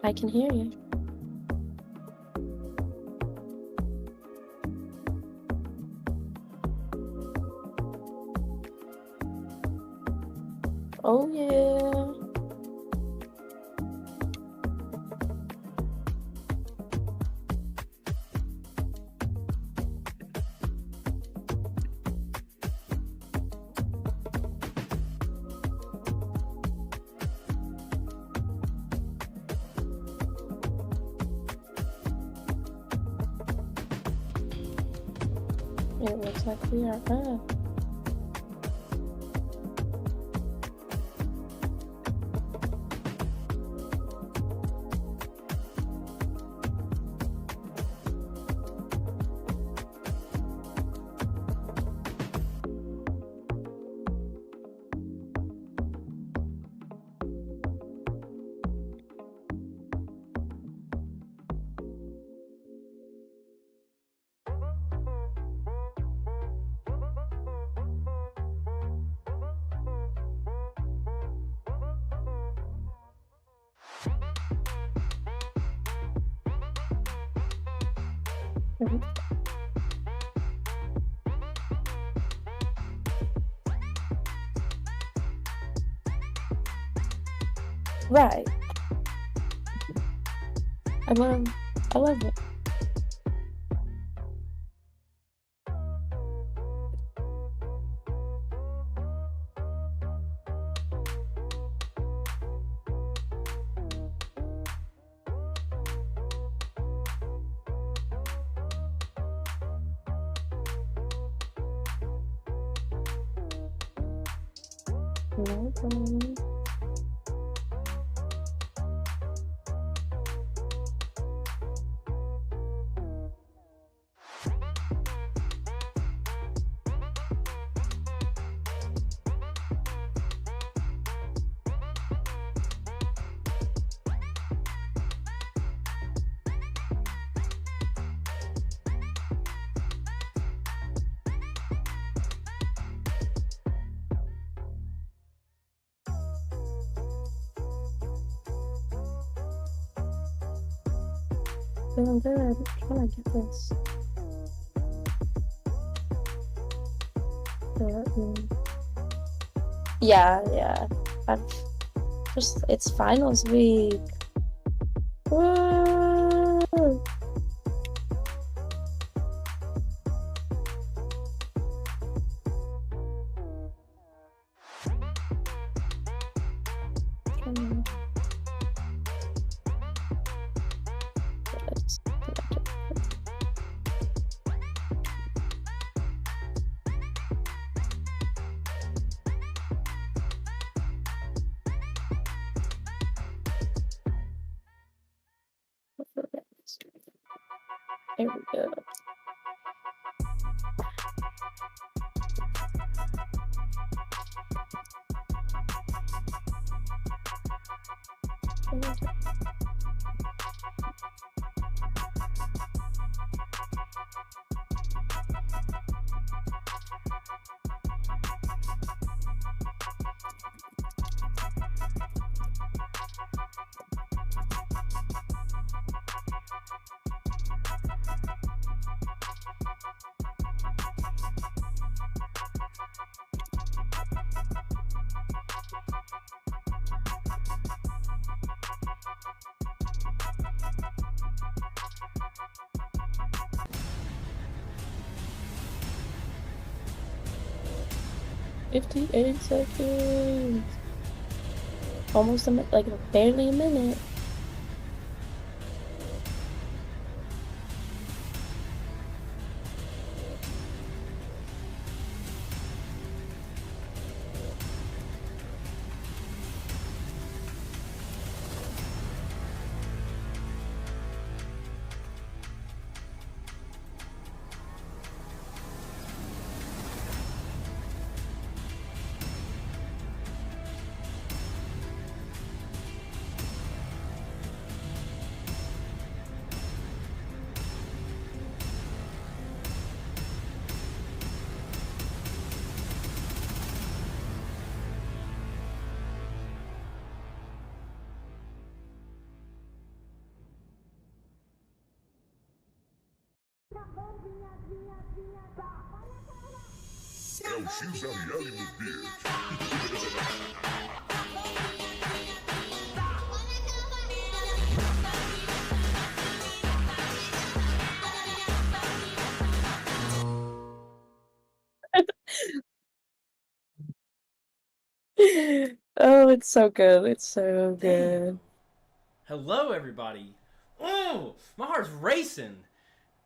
I can hear you. Oh yeah. It looks like we are up. Mhm. Right. I love it. No problem. Feeling good. Trying to get this. Yeah. I've it's finals week. Woo! Here we go. "58 seconds." Almost a minute, like barely a minute. É o X-Ariel no beat. Oh, it's so good. It's so Damn. good. Hello, everybody. Oh, my heart's racing.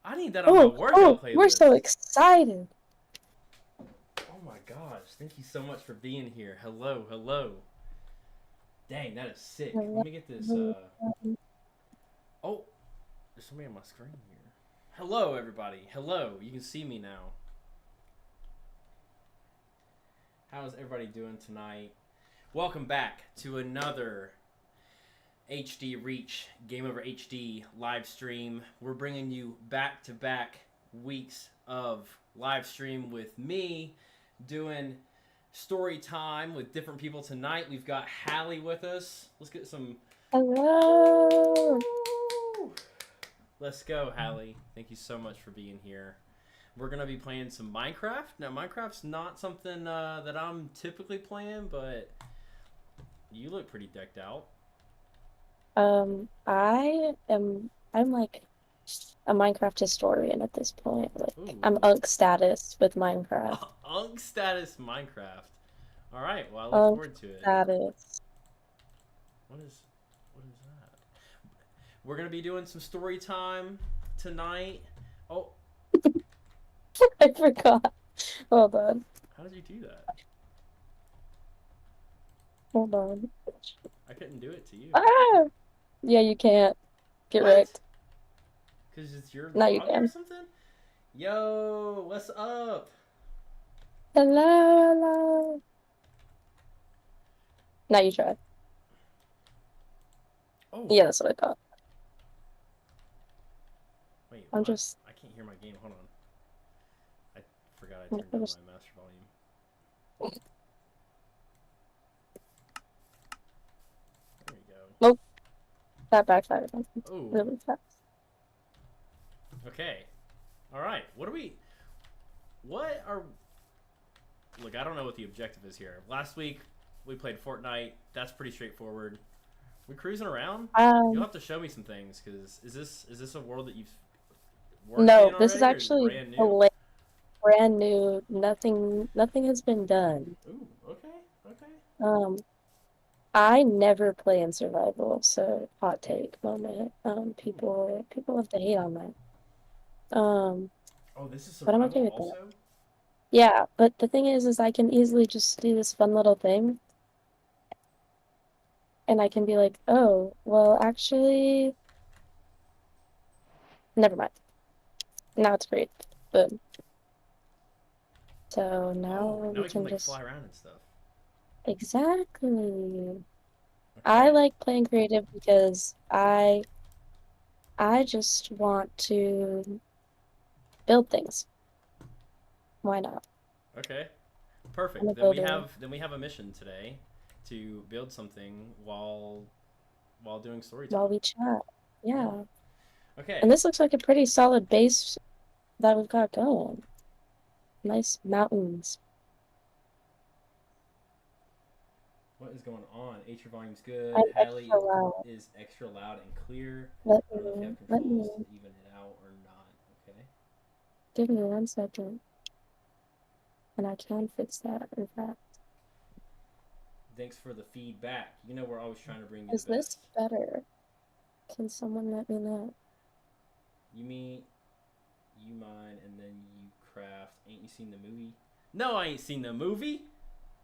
I need that on my Oh, workout we're so playlist. excited. Oh my gosh. Thank you so much for being here. Hello, hello. Dang, that is sick. Let me get this. Oh, there's somebody on my screen here. Hello, everybody. Hello. You can see me now. How's everybody doing tonight? Welcome back to another HD Reach Game Over HD live stream. We're bringing you back to back weeks of live stream with me doing story time with different people tonight. We've got Halle with us. Let's get some. Hello. Woo! Let's go, Halle. Thank you so much for being here. We're gonna be playing some Minecraft. Now, Minecraft's not something that I'm typically playing, but you look pretty decked out. I'm like a Minecraft historian at this point. Like I'm Ooh, Unk status with Minecraft. Unk status Minecraft. All right. Well, I look Unk forward to it. status. What is that? We're gonna be doing some story time tonight. Oh, I forgot. Hold on. how did you do that? Hold on. I couldn't do it to you. Ah! Yeah, you can't. Get What? wrecked. Cause it's your Now you lobby or can. something? Yo, what's up? Hello, hello. Now you try. Oh, Yeah, that's what I thought. wait, I'm what? just. I can't hear my game. Hold on. I forgot I turned I'm down just my master volume. There you go. Nope. That backfired Oh, really fast. okay. All right. What are we? What are? Look, I don't know what the objective is here. Last week we played Fortnite. That's pretty straightforward. We cruising around. You'll Um, have to show me some things because is this a world that you've worked in no, this is already or is it actually brand new? brand new. Nothing has been done. Ooh, okay, okay. Um, I never play in survival, so hot take moment. Ooh. People have to hate on that. Oh, this is But I'm survival okay with that. also. Yeah, but the thing is I can easily just do this fun little thing, and I can be like, oh, well, actually, never mind. Now it's great. Boom. So now Oh, now we we can can like just fly around and stuff. exactly. I Okay. like playing creative because I just want to build things. Why not? Okay. I'm a Perfect. builder Then we have a mission today to build something while doing story while time. we chat. Yeah. Yeah. And Okay. this looks like a pretty solid base that we've got going. Nice mountains. What is going on? Your volume's good. I'm extra Hallie loud. is extra loud and clear. I don't know if you have Let controls to me, even it out or not. Okay. give me 1 second, and I can fix that, in fact. Thanks for the feedback. You know we're always trying to bring you Is the this best. better? Can someone let me know? You mean you mine and then you craft. Ain't you seen the movie? No, I ain't seen the movie.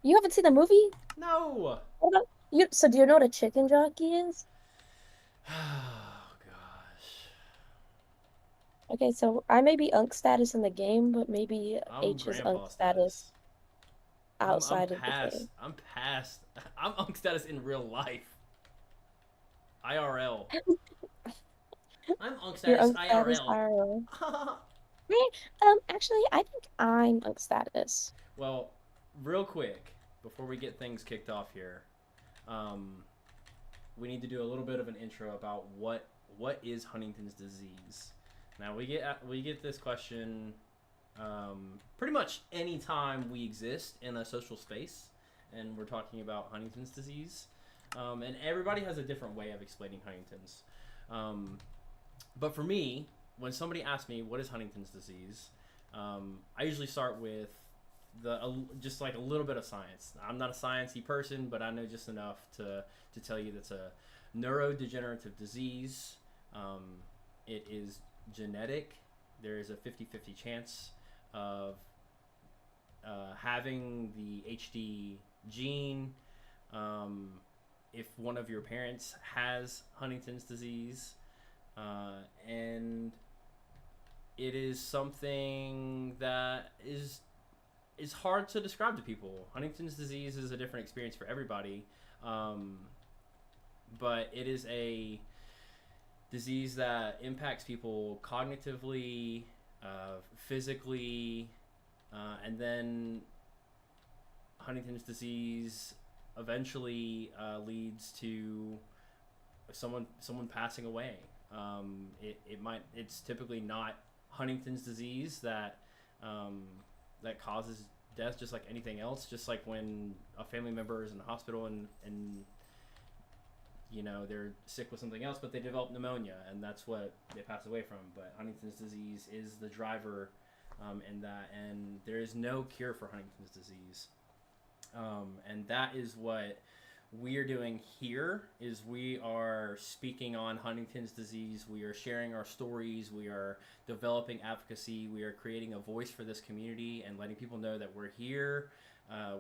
You haven't seen the movie? No. What about you? So do you know what a chicken jockey is? Oh gosh. Okay, so I may be Unk status in the game, but maybe I'm H is Unk grandpa status status. I'm outside of the past. game. I'm past. I'm unk status in real life. IRL. I'm unk You're status Unk status IRL. IRL. Actually, I think I'm Unk status. Well, real quick before we get things kicked off here, um, we need to do a little bit of an intro about what is Huntington's disease. Now we get this question pretty much any time we exist in a social space, and we're talking about Huntington's disease. And everybody has a different way of explaining Huntington's. But for me, when somebody asks me what is Huntington's disease, I usually start with just like a little bit of science. I'm not a sciencey person, but I know just enough to tell you that's a neurodegenerative disease. It is genetic. There is a 50-50 chance of having the HD gene. If one of your parents has Huntington's disease, and it is something that is hard to describe to people. Huntington's disease is a different experience for everybody, but it is a disease that impacts people cognitively, physically, and then Huntington's disease eventually leads to someone passing away. It's typically not Huntington's disease that causes death, just like anything else. Just like when a family member is in the hospital and you know they're sick with something else, but they develop pneumonia, and that's what they pass away from. But Huntington's disease is the driver in that, and there is no cure for Huntington's disease. And that is what we are doing here. Is we are speaking on Huntington's disease. We are sharing our stories. We are developing advocacy. We are creating a voice for this community and letting people know that we're here.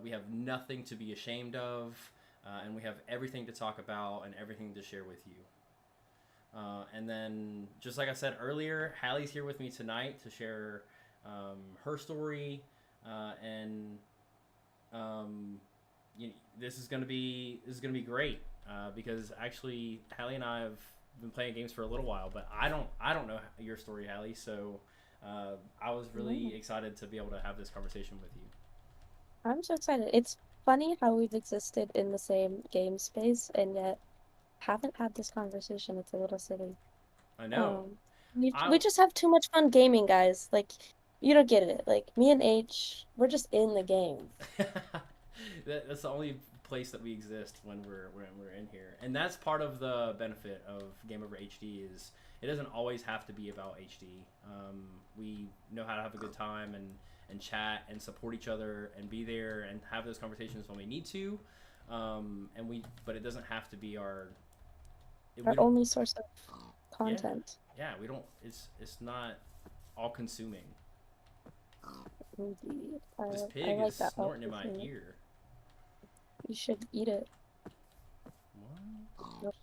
We have nothing to be ashamed of, and we have everything to talk about and everything to share with you. And then, just like I said earlier, Hallie's here with me tonight to share her story, and this is gonna be great, because actually Hallie and I have been playing games for a little while, but I don't know your story, Hallie. So I was really excited to be able to have this conversation with you. I'm so excited. It's funny how we've existed in the same game space and yet haven't had this conversation. It's a little silly. I know. We I just have too much fun gaming, guys. Like, you don't get it. Like, me and H, we're just in the game. that's the only place that we exist when we're in here, and that's part of the benefit of Game Over HD is it doesn't always have to be about HD. We know how to have a good time and chat and support each other and be there and have those conversations when we need to, but it doesn't have to be our only source of content. Yeah, we don't. It's not all consuming. Indeed. This I pig like is that snorting in my ear. You should eat it. What?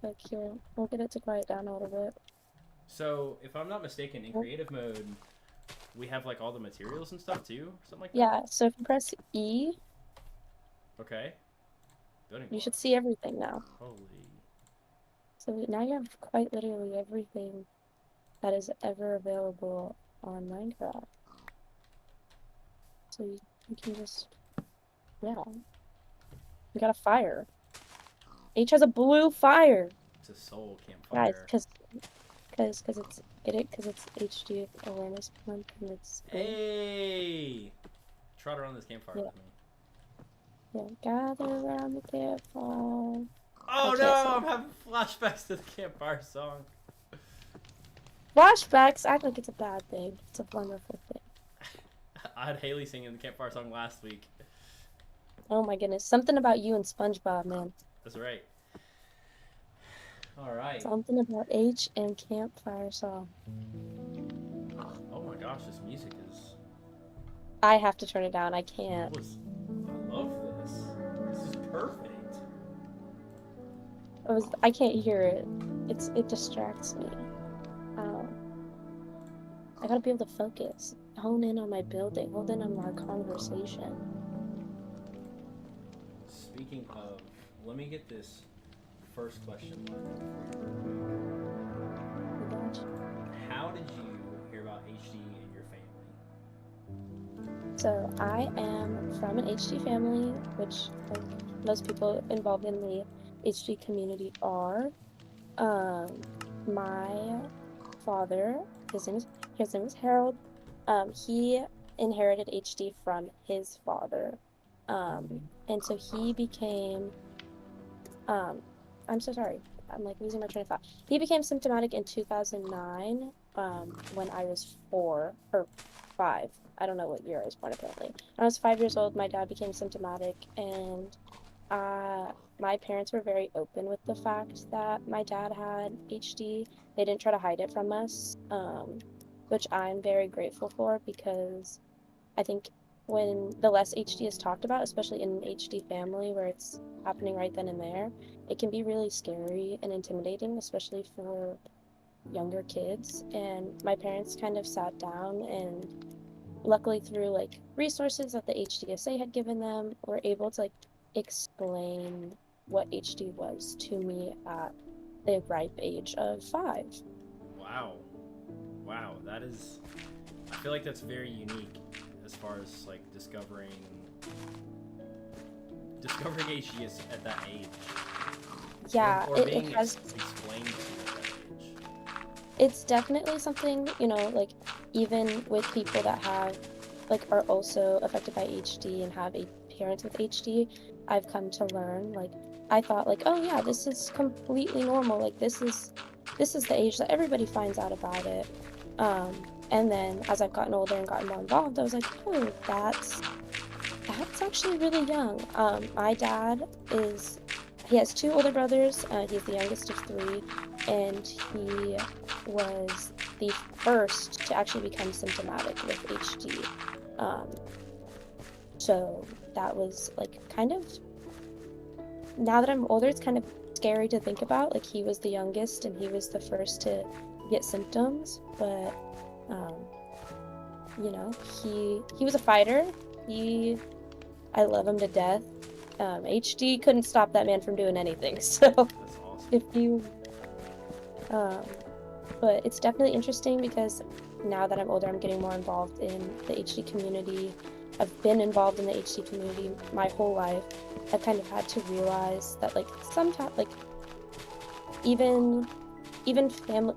Like, here, we'll get it to quiet down a little bit. So, if I'm not mistaken, in creative mode, we have like all the materials and stuff too, something like that. Yeah. So if you press E, Okay. Building you should blocks. see everything now. Holy. So now you have quite literally everything that is ever available on Minecraft. So you can just, yeah. You got a fire. H has a blue fire. It's a soul campfire. Guys, because it's HD awareness month and it's Hey! Trot around this campfire with me. Yeah, gather around the campfire. Oh no! I'm having flashbacks to the campfire song. Flashbacks act like it's a bad thing. It's a wonderful thing. I had Haley singing the campfire song last week. Oh my goodness. Something about you and SpongeBob, man. That's right. Alright. Something about H and campfire song. Oh my gosh, this music is... I have to turn it down. I can't. I love this. This is perfect. I can't hear it. It distracts me. I gotta be able to focus. Hone in on my building. Hone in on our conversation. Speaking of, let me get this first question lined up for you. How did you hear about HD in your family? So I am from an HD family, which like most people involved in the HD community are. My father, his name is Harold. He inherited HD from his father. And so he became um, I'm so sorry. I'm like losing my train of thought. He became symptomatic in 2009, when I was 4 or 5. I don't know what year I was born apparently. When I was 5 years old, my dad became symptomatic, and uh, my parents were very open with the fact that my dad had HD. They didn't try to hide it from us, which I'm very grateful for because I think when the less HD is talked about, especially in an HD family where it's happening right then and there, it can be really scary and intimidating, especially for younger kids. And my parents kind of sat down and luckily through like resources that the HDSA had given them, were able to like explain what HD was to me at the ripe age of 5. Wow. Wow, that is. I feel like that's very unique as far as like discovering HD is at that age, Yeah, or it being has. explained to you at that age. It's definitely something, like even with people that have like are also affected by HD and have a parents with HD, I've come to learn like I thought like, oh yeah, this is completely normal. Like this is the age that everybody finds out about it. And then as I've gotten older and gotten more involved, I was like, oh, that's actually really young. My dad he has 2 older brothers. He's the youngest of 3, and he was the first to actually become symptomatic with HD. Um, so that was like kind of, now that I'm older, it's kind of scary to think about. Like he was the youngest and he was the first to get symptoms, but um, he was a fighter. I love him to death. HD couldn't stop that man from doing anything. So That's awesome. if you, um, but it's definitely interesting because now that I'm older, I'm getting more involved in the HD community. I've been involved in the HD community my whole life. I've kind of had to realize that like sometimes like even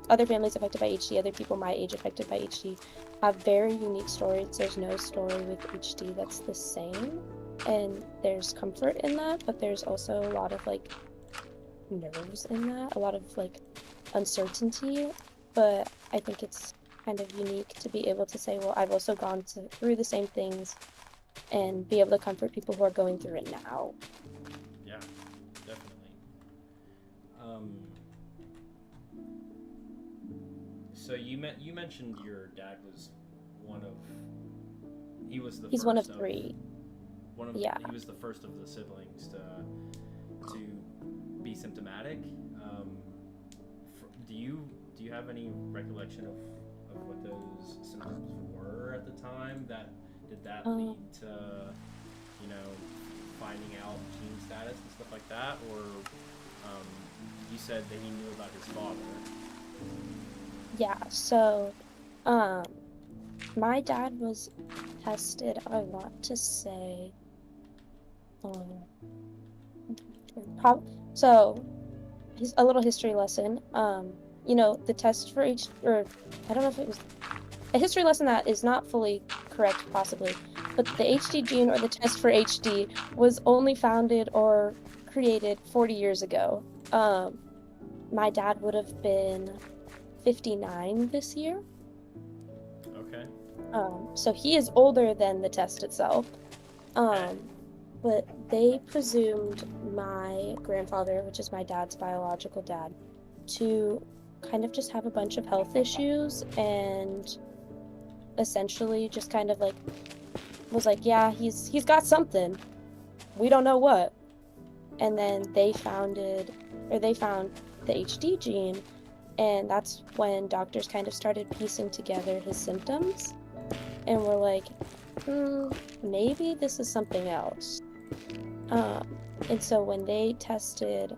other families affected by HD, other people my age affected by HD, have very unique stories. There's no story with HD that's the same, and there's comfort in that, but there's also a lot of like nerves in that, a lot of like uncertainty. But I think it's kind of unique to be able to say, well, I've also gone through the same things and be able to comfort people who are going through it now. Yeah, definitely. Um, so you mentioned your dad was one of he was the He's one of first 3. one of Yeah. he was the first of the siblings to be symptomatic. Do you have any recollection of what those symptoms were at the time? Did that lead to finding out gene status and stuff like that, or you said that he knew about his father? Yeah, so my dad was tested, I want to say, um, so a little history lesson. The test for or I don't know if it was a history lesson that is not fully correct, possibly, but the HD gene or the test for HD was only founded or created 40 years ago. My dad would have been 59 this year. Okay. So he is older than the test itself. Okay. But they presumed my grandfather, which is my dad's biological dad, to kind of just have a bunch of health issues and essentially just kind of like was like, yeah, he's got something. We don't know what. And then they found the HD gene, and that's when doctors kind of started piecing together his symptoms and were like, maybe this is something else. And so when they tested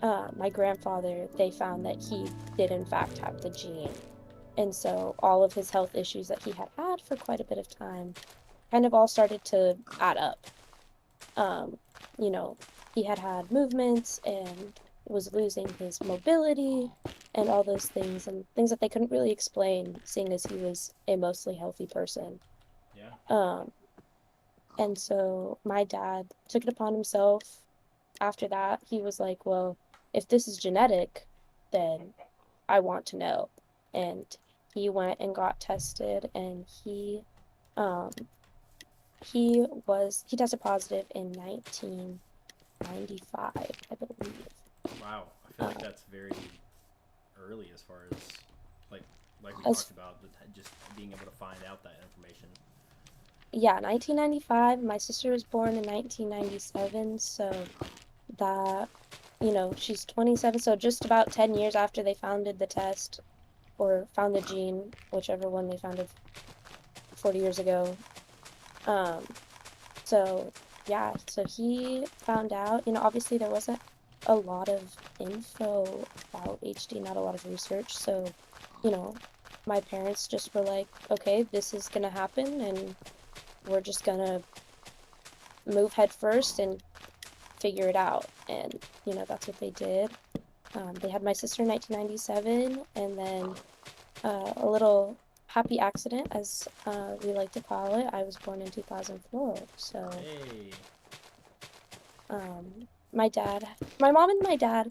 my grandfather, they found that he did in fact have the gene. And so all of his health issues that he had had for quite a bit of time kind of all started to add up. You know, he had had movements and was losing his mobility, and all those things, and things that they couldn't really explain, seeing as he was a mostly healthy person. Yeah. Um, and so my dad took it upon himself. After that, he was like, well, if this is genetic, then I want to know. And he went and got tested, and um, he tested positive in 1995, I believe. Wow. I feel like Uh, that's very early as far as like like we as talked about just being able to find out that information. Yeah, 1995. My sister was born in 1997, so that, she's 27, so just about 10 years after they founded the test or found the gene, whichever one they founded 40 years ago. Um, so yeah, so he found out, obviously there wasn't a lot of info about HD, not a lot of research, so, you know, my parents just were like, okay, this is gonna happen and we're just gonna move head first and figure it out. And, that's what they did. They had my sister in 1997, and then a little happy accident, as we like to call it. I was born in 2004. So Hey. my mom and my dad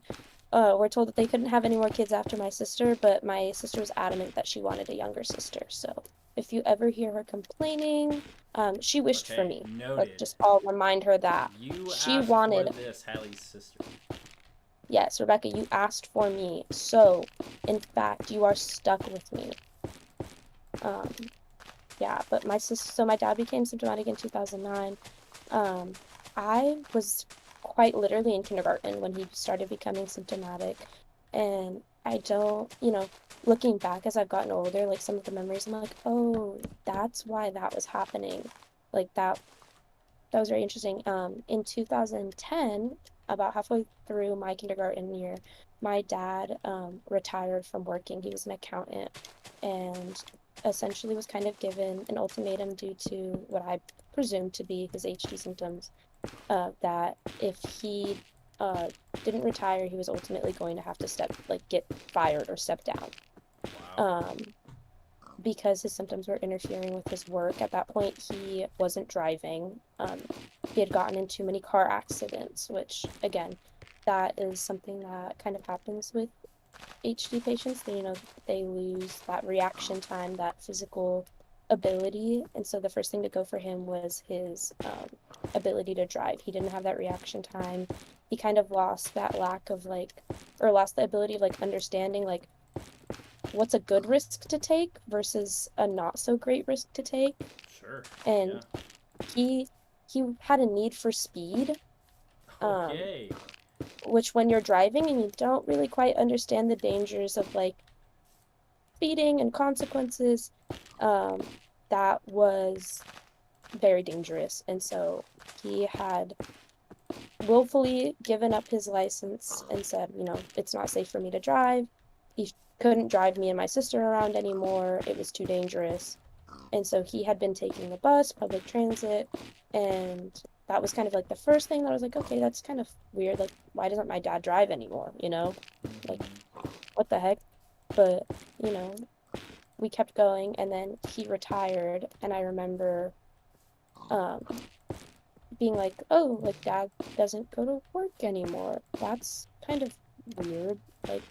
were told that they couldn't have any more kids after my sister, but my sister was adamant that she wanted a younger sister. So if you ever hear her complaining, she wished for Okay. me. Let's Noted. just all remind her that You she asked for wanted. this, Hallie's sister. Yes, Rebecca, you asked for me. So, in fact, you are stuck with me. Um, yeah, but my dad became symptomatic in 2009. Um, I was quite literally in kindergarten when he started becoming symptomatic. And I don't, looking back as I've gotten older, like some of the memories, I'm like, oh, that's why that was happening. Like that was very interesting. In 2010, about halfway through my kindergarten year, my dad retired from working. He was an accountant and essentially was kind of given an ultimatum due to what I presume to be his HD symptoms, that if he uh, didn't retire, he was ultimately going to have to get fired or step down. Wow. Um, because his symptoms were interfering with his work. At that point, he wasn't driving. He had gotten in too many car accidents, which, again, that is something that kind of happens with HD patients. They lose that reaction time, that physical ability. And so the first thing to go for him was his ability to drive. He didn't have that reaction time. He kind of lost that lack of or lost the ability of understanding what's a good risk to take versus a not so great risk to take. Sure. Yeah. And he he had a need for speed, um, Okay. which when you're driving and you don't really quite understand the dangers of speeding and consequences, um, that was very dangerous. And so he had willfully given up his license and said, it's not safe for me to drive. He couldn't drive me and my sister around anymore. It was too dangerous. And so he had been taking the bus, public transit, and that was kind of the first thing that I was like, okay, that's kind of weird. Like, why doesn't my dad drive anymore? Like, Mm-hmm. what the heck? But, you know, we kept going, and then he retired, and I remember um being like, oh, like dad doesn't go to work anymore. That's kind of weird. Like,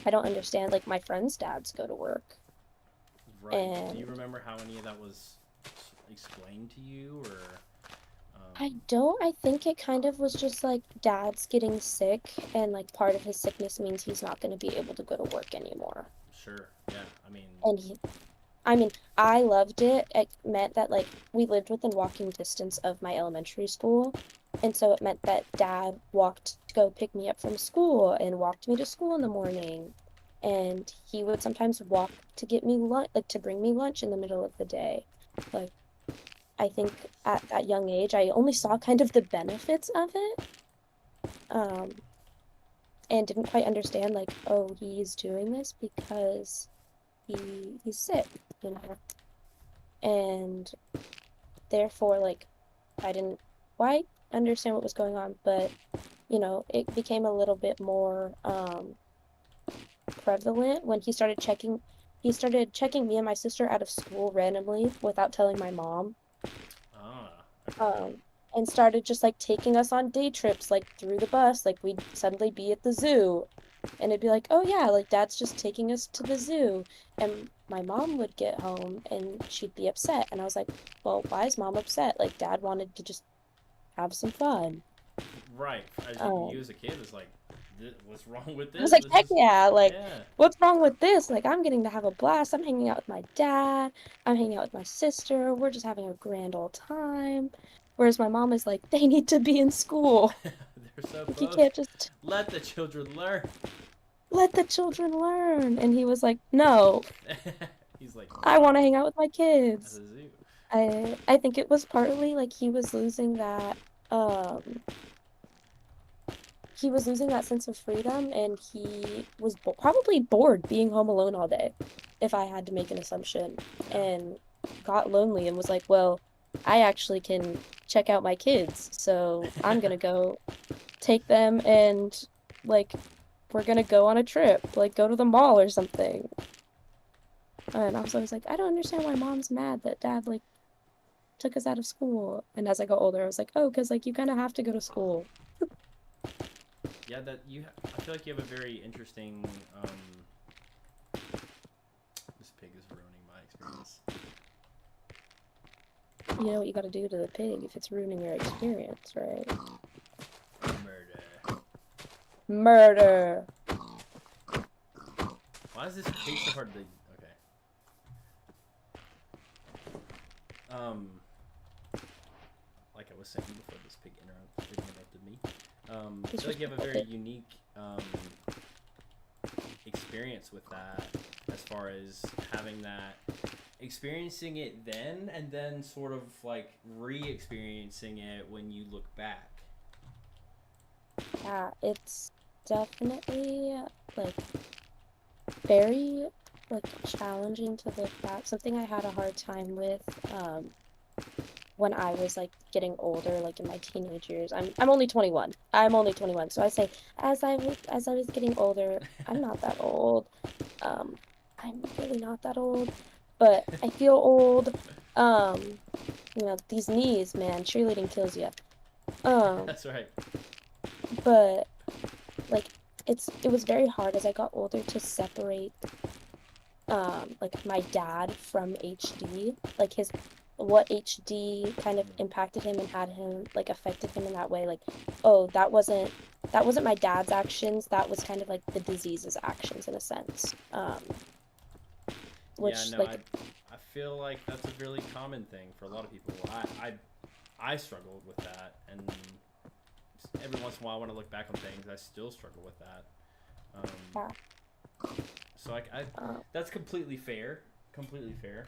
I don't understand. Like, my friends' dads go to work, Right. Do you and remember how any of that was explained to you, or? I don't. I think it kind of was just like dad's getting sick, and part of his sickness means he's not going to be able to go to work anymore. Sure. Yeah. I mean. And I mean, I loved it. It meant that we lived within walking distance of my elementary school. And so it meant that dad walked to go pick me up from school and walked me to school in the morning. And he would sometimes walk to get me lunch, to bring me lunch in the middle of the day. Like, I think at that young age, I only saw kind of the benefits of it, um, and didn't quite understand, oh, he's doing this because he's sick, you know? And therefore, I didn't quite understand what was going on, but it became a little bit more. prevalent when he started checking me and my sister out of school randomly without telling my mom. Ah, okay. Um, and started just like taking us on day trips, like through the bus. Like we'd suddenly be at the zoo, and it'd be like, oh yeah, like dad's just taking us to the zoo. And my mom would get home and she'd be upset. And I was like, well, why is mom upset? Like dad wanted to just have some fun. Right. As you Um, as a kid was like, what's wrong with I was this? like, This heck is yeah, like, yeah. what's wrong with this? Like, I'm getting to have a blast. I'm hanging out with my dad. I'm hanging out with my sister. We're just having a grand old time. Whereas my mom is like, they need to be in school. They're Like, you supposed can't just let the children learn. let the children learn. And he was like, no, He's like, I not want to hang out with my at kids. the zoo. I think it was partly like um he was losing that sense of freedom and he was probably bored being home alone all day, if I had to make an assumption, Yeah. and got lonely and was like, well, I actually can check out my kids, so I'm gonna go take them and like we're gonna go on a trip, like go to the mall or something. And I was always like, I don't understand why mom's mad that dad like took us out of school. And as I got older, I was like, oh, because like you kind of have to go to school. Yeah, that you. I feel like you have a very interesting. This pig is ruining my experience. You know what you got to do to the pig if it's ruining your experience, right? Murder. Murder. Why is this pig so hard to? Okay. Um, like I was saying before, this pig interrupted me. I feel like you have a very unique experience with that, as far as having that, experiencing it then, and then sort of like re-experiencing it when you look back. Yeah, it's definitely like very like challenging to look back. Something I had a hard time with when I was like getting older, like in my teenage years. I'm only 21. I'm only 21. So I say as I was getting older, I'm not that old. Um, I'm really not that old, but I feel old. Um, these knees, man, cheerleading kills you. Um, That's right. but like it was very hard as I got older to separate like my dad from HD, like his what HD kind of impacted him and had him like affected him in that way. Like, oh, that wasn't my dad's actions. That was kind of like the disease's actions in a sense. Yeah, Which no, I like I feel like that's a really common thing for a lot of people. I struggled with that, and every once in a while when I look back on things, I still struggle with that. Um, yeah. so I Uh, that's completely fair. Completely fair.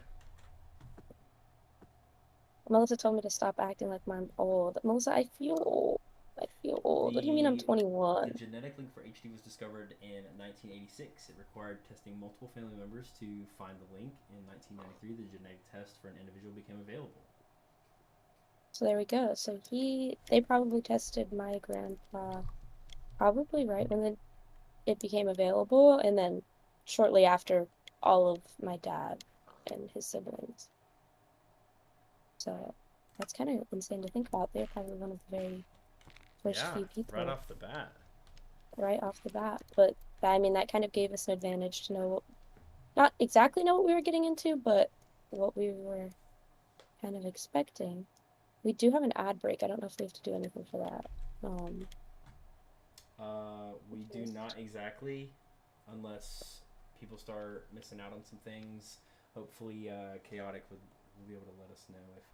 Melissa told me to stop acting like I'm old. Melissa, I feel old. I feel old. What do you mean I'm The 21? genetic link for HD was discovered in 1986. It required testing multiple family members to find the link. In 1993, the genetic test for an individual became available. So there we go. So they probably tested my grandpa probably right when it became available, and then shortly after all of my dad and his siblings. So that's kind of insane to think about. They're probably one of the very first Yeah, few right people off the bat. right off the bat. But I mean, that kind of gave us an advantage to not exactly know what we were getting into, but what we were kind of expecting. We do have an ad break. I don't know if we have to do anything for that. We do not exactly, unless people start missing out on some things. Hopefully, Chaotic will be able to let us know if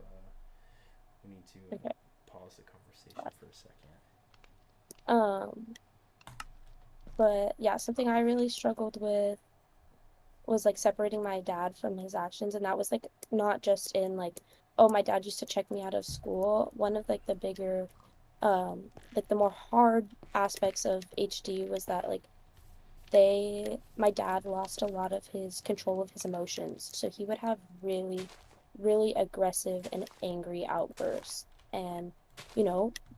we need to Okay. pause the conversation for a second. Um, but yeah, something I really struggled with was like separating my dad from his actions, and that was like not just in like, oh, my dad used to check me out of school. One of like the bigger like the more hard aspects of HD was that like my dad lost a lot of his control of his emotions. So he would have really aggressive and angry outbursts. And,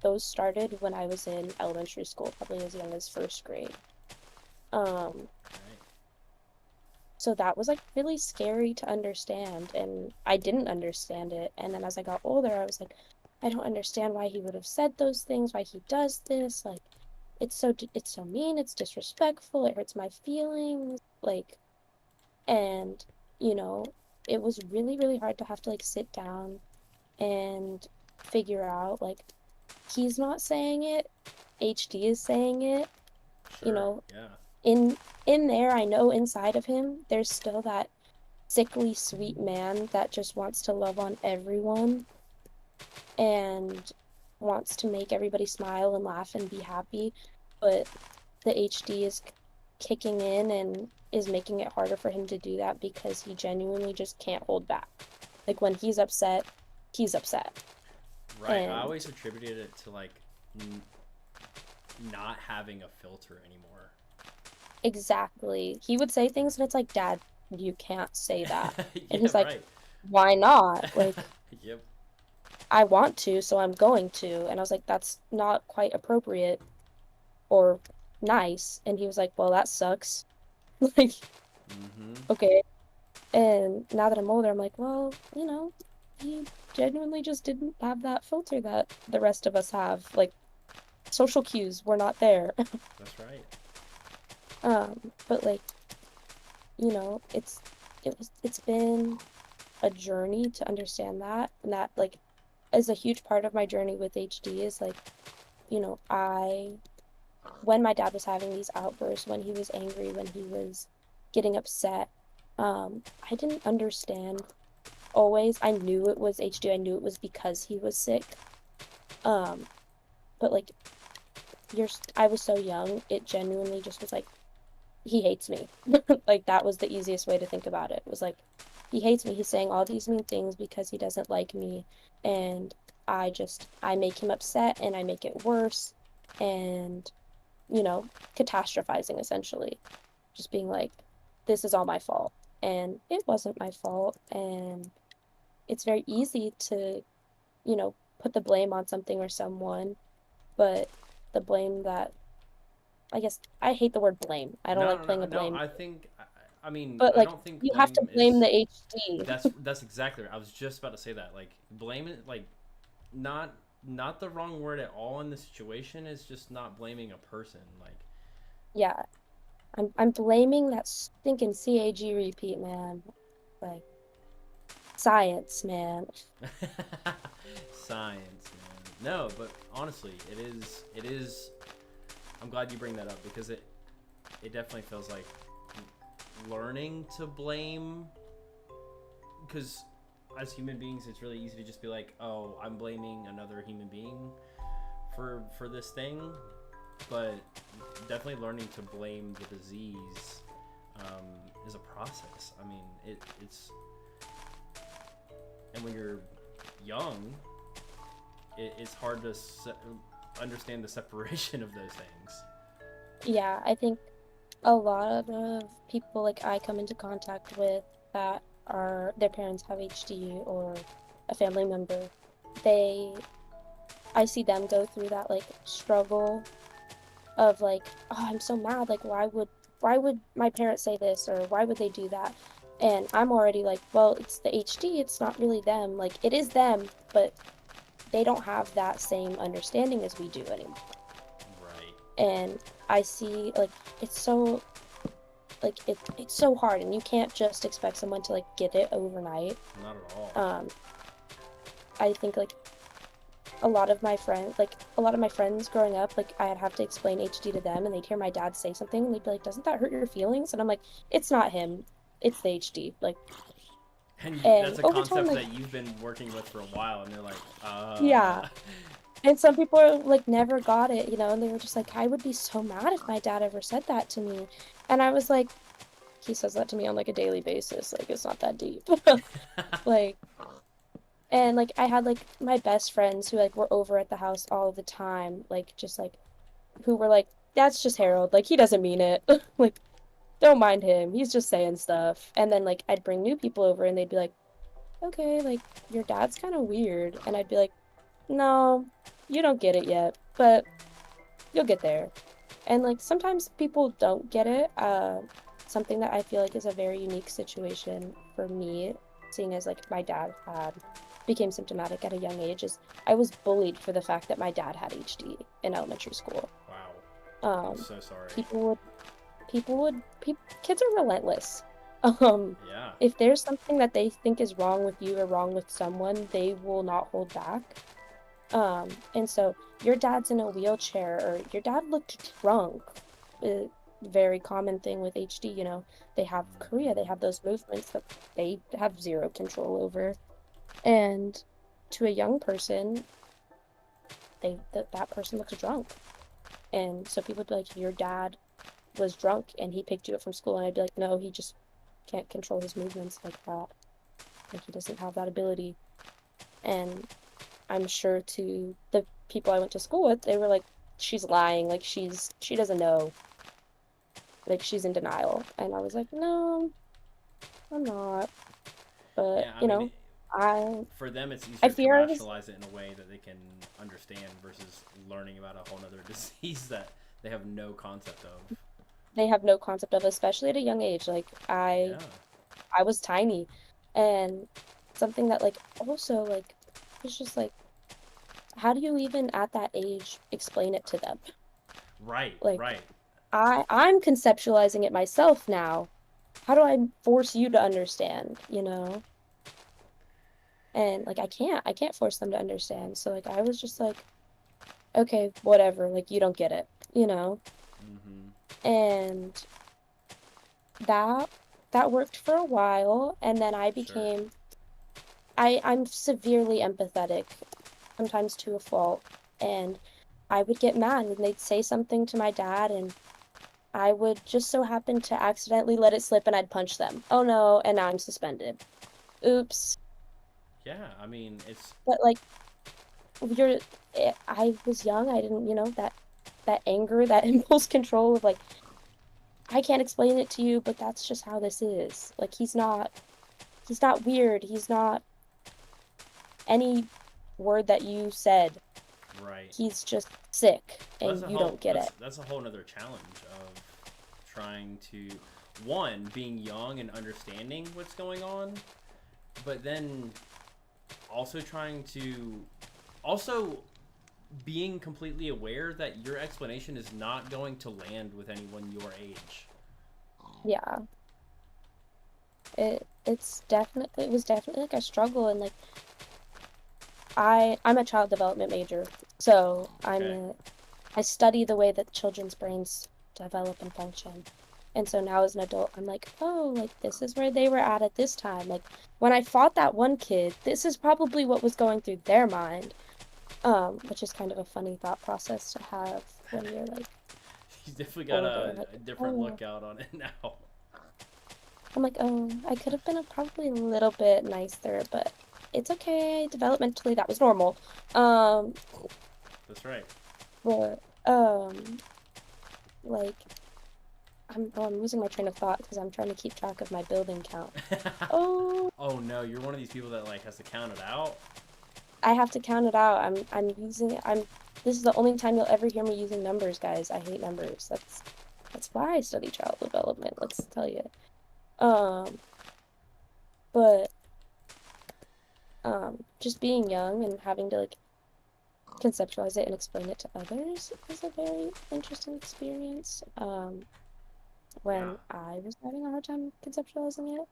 those started when I was in elementary school, probably as young as first grade. Um, Right. So that was like really scary to understand, and I didn't understand it. And then as I got older, I was like, I don't understand why he would have said those things, why he does this. Like, it's so mean, it's disrespectful, it hurts my feelings. Like, and you know, it was really, really hard to have to like sit down and figure out like he's not saying it, HD is saying it, you Sure. know, Yeah. in in there I know inside of him there's still that sickly sweet man that just wants to love on everyone and wants to make everybody smile and laugh and be happy, but the HD is kicking in and is making it harder for him to do that because he genuinely just can't hold back. Like when he's upset, he's upset. Right. I And always attributed it to like n- not having a filter anymore. exactly, he would say things and it's like, Dad, you can't say that. And Yeah. he's like, Right. why not? Like, Yep. I want to, so I'm going to. And I was like, that's not quite appropriate or nice. And he was like, well, that sucks. Like, Mm-hmm. okay. And now that I'm older, I'm like, well, he genuinely just didn't have that filter that the rest of us have. Like, social cues were not there. That's right. But like, it's been a journey to understand that, and that like is a huge part of my journey with HD is like, I when my dad was having these outbursts, when he was angry, when he was getting upset, I didn't understand always. I knew it was HD. I knew it was because he was sick. Um, but like I was so young, it genuinely just was like he hates me. Like that was the easiest way to think about it. It was like he hates me. He's saying all these mean things because he doesn't like me, and I make him upset and I make it worse, and catastrophizing essentially. Just being like, this is all my fault. And it wasn't my fault. And it's very easy to, put the blame on something or someone, but the blame that, I guess, I hate the word blame. I don't No, like no, playing no, a no. blame. I think. I mean, But I like, don't think you have to blame blame is. the HD. That's exactly right. I was just about to say that. Like blame it. Like not not the wrong word at all in the situation. Is just not blaming a person. Like Yeah, I'm blaming that stinking CAG repeat, man. Like, science, man. science, man. No, but honestly, it is. It is. I'm glad you bring that up because it definitely feels like learning to blame because as human beings it's really easy to just be like, oh, I'm blaming another human being for this thing, but definitely learning to blame the disease is a process. I mean, it's and when you're young, it's hard to understand the separation of those things. Yeah, I think a lot of people like I come into contact with that are their parents have HD or a family member, they I see them go through that like struggle of like, oh, I'm so mad, like why would my parents say this or why would they do that? And I'm already like, well, it's the HD, it's not really them. Like it is them, but they don't have that same understanding as we do anymore. Right. And I see like it's so it's so hard and you can't just expect someone to like get it overnight. Not at all. um I think like a lot of my friends growing up, like I'd have to explain HD to them and they'd hear my dad say something and they'd be like, doesn't that hurt your feelings? And I'm like, it's not him, it's the HD. Like, And and that's a over time, concept like, that you've been working with for a while, and they're like, yeah, and some people are, like never got it, and they were just like, I would be so mad if my dad ever said that to me. And I was like, he says that to me on like a daily basis, like it's not that deep. Like, and like I had like my best friends who like were over at the house all the time, like just like who were like, that's just Harold, like he doesn't mean it. Like, don't mind him, he's just saying stuff. And then like I'd bring new people over and they'd be like, okay, like your dad's kind of weird. And I'd be like, no, you don't get it yet, but you'll get there. And like sometimes people don't get it. something that I feel like is a very unique situation for me, seeing as like my dad had became symptomatic at a young age, is I was bullied for the fact that my dad had HD in elementary school. Wow. I'm Um, so sorry. kids are relentless. Um, Yeah. if there's something that they think is wrong with you or wrong with someone, they will not hold back. And so your dad's in a wheelchair or your dad looked drunk. A very common thing with HD, they have chorea, they have those movements that they have zero control over. And to a young person, that person looks drunk. And so people would be like, your dad was drunk and he picked you up from school. And I'd be like, no, he just can't control his movements like that. Like he doesn't have that ability. And I'm sure to the people I went to school with, they were like, she's lying, like she doesn't know. Like she's in denial. And I was like, no, I'm not. But, Yeah, I mean, I for them it's I easier to fear I was rationalize it in a way that they can understand versus learning about a whole other disease that they have no concept of. they have no concept of, especially at a young age. Like Yeah. I was tiny and something that like also like it's just like how do you even at that age explain it to them? Right, Like right. I'm conceptualizing it myself now. How do I force you to understand? And like I can't force them to understand. So like I was just like, okay, whatever, like you don't get it. Mm-hmm. And that that worked for a while, and then Sure. I'm severely empathetic, sometimes to a fault, and I would get mad when they'd say something to my dad and I would just so happen to accidentally let it slip and I'd punch them. Oh no, and now I'm suspended. Oops. Yeah, I mean, it's But like you're I was young, I didn't, that anger, that impulse control of like I can't explain it to you, but that's just how this is. Like he's not weird. He's not any word that you said. right. He's just sick Well, and you don't get it. that's a whole nother challenge of trying to one being young and understanding what's going on, but then also trying to also being completely aware that your explanation is not going to land with anyone your age. Yeah. It was definitely like a struggle and like I'm a child development major. So Okay. I study the way that children's brains develop and function. And so now as an adult, I'm like, oh, like this is where they were at this time. Like when I fought that one kid, this is probably what was going through their mind. Which is kind of a funny thought process to have when you're like He's definitely got older. Like, a different oh, lookout on it now. I'm like, oh, I could have been probably a little bit nicer, but it's okay. Developmentally, that was normal. Um, That's right. but like I'm losing my train of thought because I'm trying to keep track of my building count. Oh, Oh no, you're one of these people that like has to count it out. I have to count it out. I'm using I'm This is the only time you'll ever hear me using numbers, guys. I hate numbers. That's why I study child development, let's tell you. Um, but just being young and having to like conceptualize it and explain it to others is a very interesting experience. Yeah. When I was having a hard time conceptualizing it,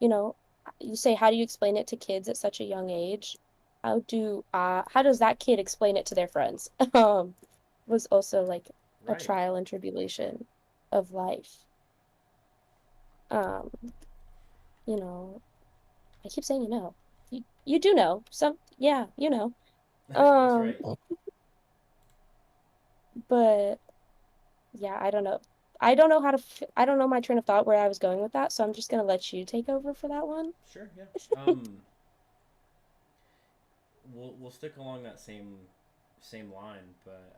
you know, you say, how do you explain it to kids at such a young age? How does that kid explain it to their friends? Was also like a Right. trial and tribulation of life. Um, you know, I keep saying you do know. Yeah, you know. That's Um, right. but yeah, I don't know. I don't know my train of thought where I was going with that, so I'm just gonna let you take over for that one. Sure. Yeah. We'll stick along that same line, but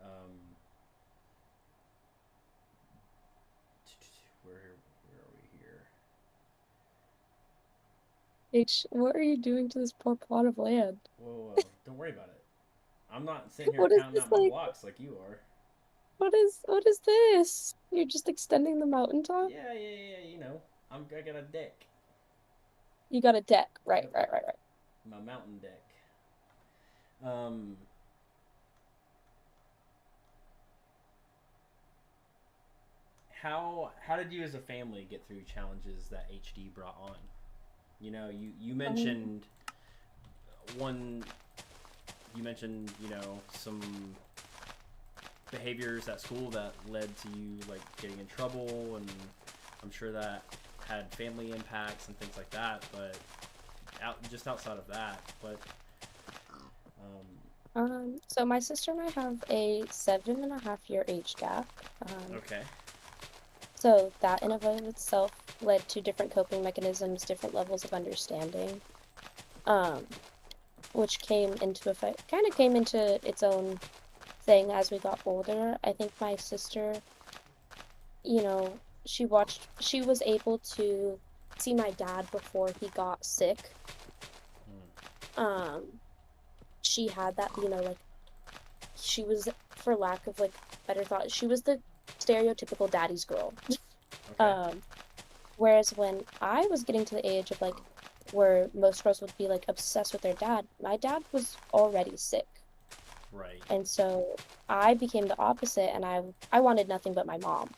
where are we here? H, what are you doing to this poor plot of land? Whoa, whoa, don't worry about it. I'm not sitting here What is counting this out my like? blocks like you are. what is this? You're just extending the mountaintop? Yeah, yeah, yeah. I got a deck, You got a deck. Right, right, right, right. my mountain deck. Um, how did you as a family get through challenges that HD brought on? You Um, mentioned one. You mentioned some behaviors at school that led to you like getting in trouble, and I'm sure that had family impacts and things like that. But just outside of that, but um, so my sister and I have a 7.5 year age gap. Um, okay, so that in and of itself led to different coping mechanisms, different levels of understanding. Um, which came into effect, kind of came into its own thing as we got older. I think my sister, you know, she was able to see my dad before he got sick. hmm. Um, she had that, like she was, for lack of like better thought, she was the stereotypical daddy's girl. Okay, Um, whereas when I was getting to the age of like where most girls would be like obsessed with their dad, my dad was already sick. right, And so I became the opposite, and I wanted nothing but my mom,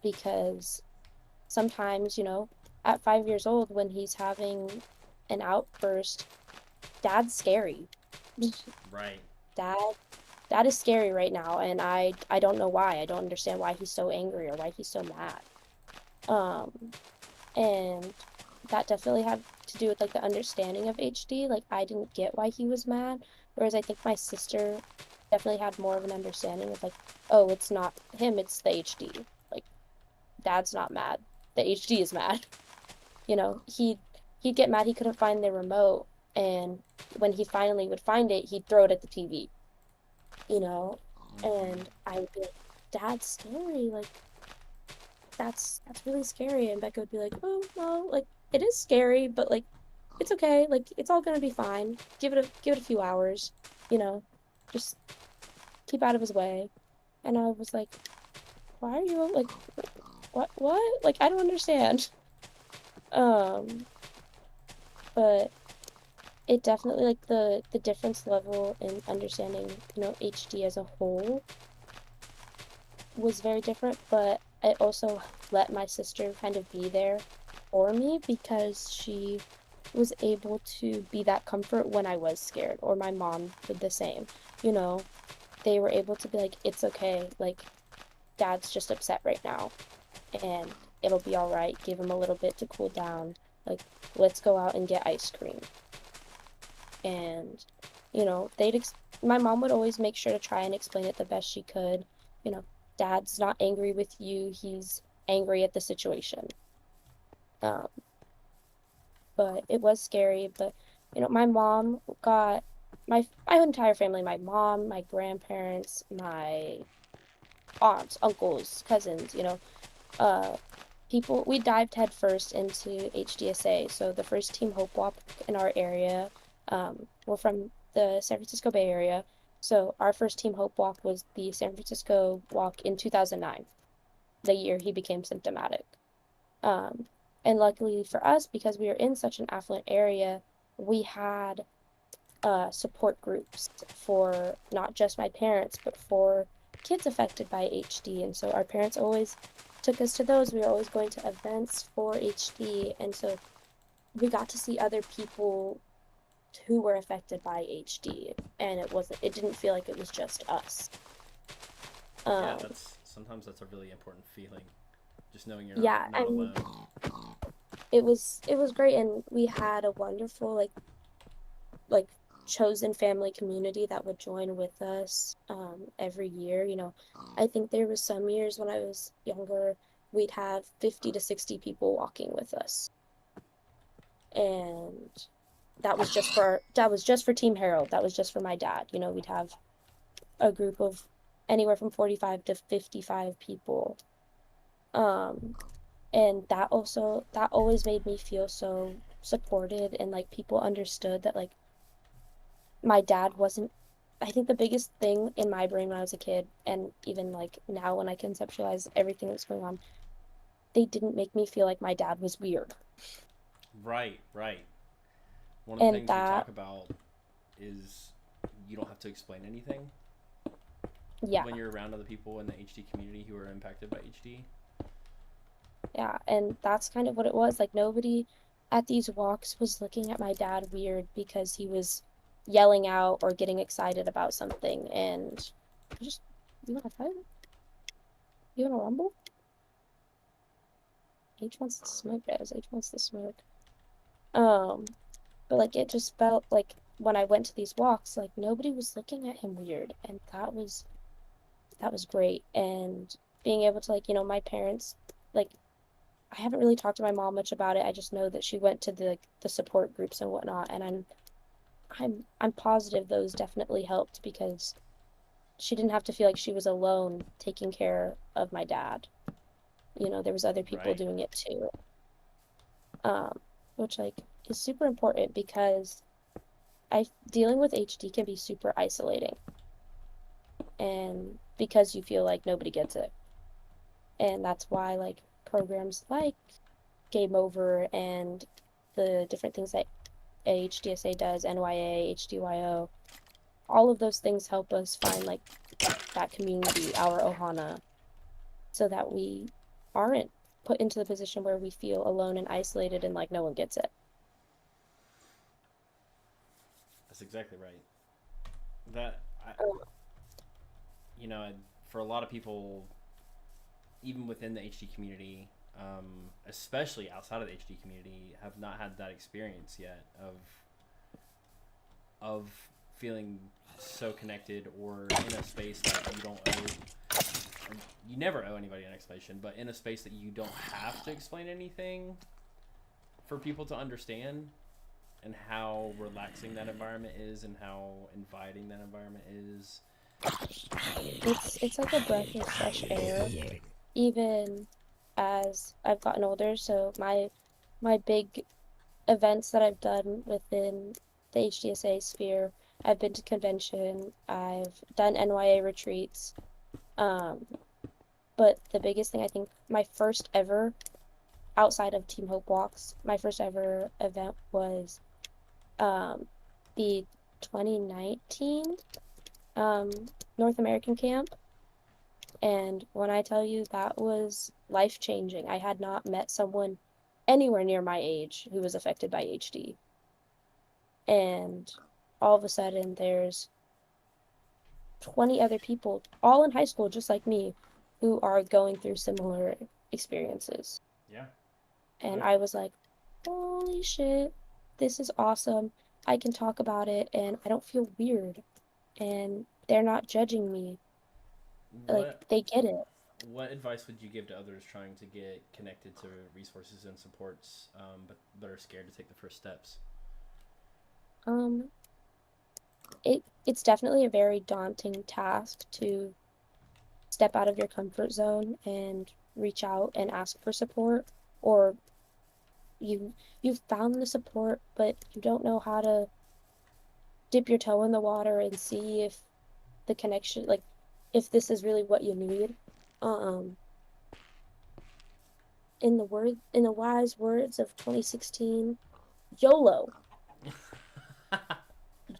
because sometimes, at 5 years old when he's having an outburst, dad's scary. right. Dad dad is scary right now, and I don't know why. I don't understand why he's so angry or why he's so mad. Um and that definitely had to do with like the understanding of HD. Like I didn't get why he was mad, whereas I think my sister definitely had more of an understanding of like, oh, it's not him, it's the HD. Like dad's not mad. The HD is mad. He'd get mad he couldn't find the remote, and when he finally would find it, he'd throw it at the TV, you know? Hmm. And I would be like, Dad's scary, like that's really scary. And Becca would be like, oh well, like it is scary, but like it's okay, like it's all gonna be fine. Give it a few hours, you know, just keep out of his way. And I was like, why are you like what? Like I don't understand. Um, but it definitely like the difference level in understanding, HD as a whole was very different, but I also let my sister kind of be there for me because she was able to be that comfort when I was scared, or my mom did the same. You know, they were able to be like, it's okay, like, dad's just upset right now, and it'll be all right. Give him a little bit to cool down. Like, let's go out and get ice cream. And, my mom would always make sure to try and explain it the best she could. You know, dad's not angry with you, he's angry at the situation. Um, but it was scary. But my mom got my entire family, my mom, my grandparents, my aunts, uncles, cousins, uh people, we dived headfirst into HDSA. So the first Team Hope Walk in our area, we're from the San Francisco Bay Area. So our first Team Hope Walk was the San Francisco Walk in 2009, the year he became symptomatic. Um, and luckily for us, because we were in such an affluent area, we had support groups for not just my parents, but for kids affected by HD. And so our parents always took us to those. We were always going to events for HD. And so we got to see other people who were affected by HD. And it didn't feel like it was just us. Yeah, Um, that's a really important feeling. Just knowing you're yeah, not and alone. it was great. And we had a wonderful like chosen family community that would join with us every year. I think there was some years when I was younger, we'd have 50 to 60 people walking with us. And that was just for Team Harold. That was just for my dad. We'd have a group of anywhere from 45 to 55 people. Um, and that always made me feel so supported, and like people understood that like my dad wasn't I think the biggest thing in my brain when I was a kid, and even like now when I conceptualize everything that's going on, they didn't make me feel like my dad was weird. Right, right. One of the And things we that, talk about is you don't have to explain anything yeah, when you're around other people in the HD community who are impacted by HD. yeah. And that's kind of what it was. Like, nobody at these walks was looking at my dad weird because he was yelling out or getting excited about something. And just, you want to fight? You want to rumble? H wants to smoke, guys. H wants to smoke. Um, but like it just felt like when I went to these walks, like nobody was looking at him weird, and that was great. And being able to like, my parents, like I haven't really talked to my mom much about it. I just know that she went to the support groups and whatnot, and I'm positive those definitely helped because she didn't have to feel like she was alone taking care of my dad. There was other people Right. doing it too. Um, which like is super important because I dealing with HD can be super isolating and because you feel like nobody gets it. And that's why like programs like Game Over and the different things that HDSA does, NYA, HDYO, all of those things help us find like that community, our Ohana, so that we aren't put into the position where we feel alone and isolated and like no one gets it. That's exactly right. That I, Um, you know, for a lot of people, even within the HD community, especially outside of the HD community, have not had that experience yet of feeling so connected or in a space that you don't owe. You never owe anybody an explanation, but in a space that you don't have to explain anything for people to understand, and how relaxing that environment is and how inviting that environment is. it's like a breath of fresh air, even as I've gotten older. So my big events that I've done within the HDSA sphere, I've been to convention, I've done NYA retreats. Um, but the biggest thing I think my first ever outside of Team Hope walks, my first ever event was um the 2019 um North American camp. And when I tell you that was life changing, I had not met someone anywhere near my age who was affected by HD. And all of a sudden, there's 20 other people, all in high school, just like me, who are going through similar experiences. Yeah, And good. I was like, holy shit, this is awesome. I can talk about it and I don't feel weird. And they're not judging me. Like, What they get it. what advice would you give to others trying to get connected to resources and supports, but are scared to take the first steps? Um, it's definitely a very daunting task to step out of your comfort zone and reach out and ask for support, or you you've found the support but you don't know how to dip your toe in the water and see if the connection, like if this is really what you need. um in the wise words of 2016, YOLO.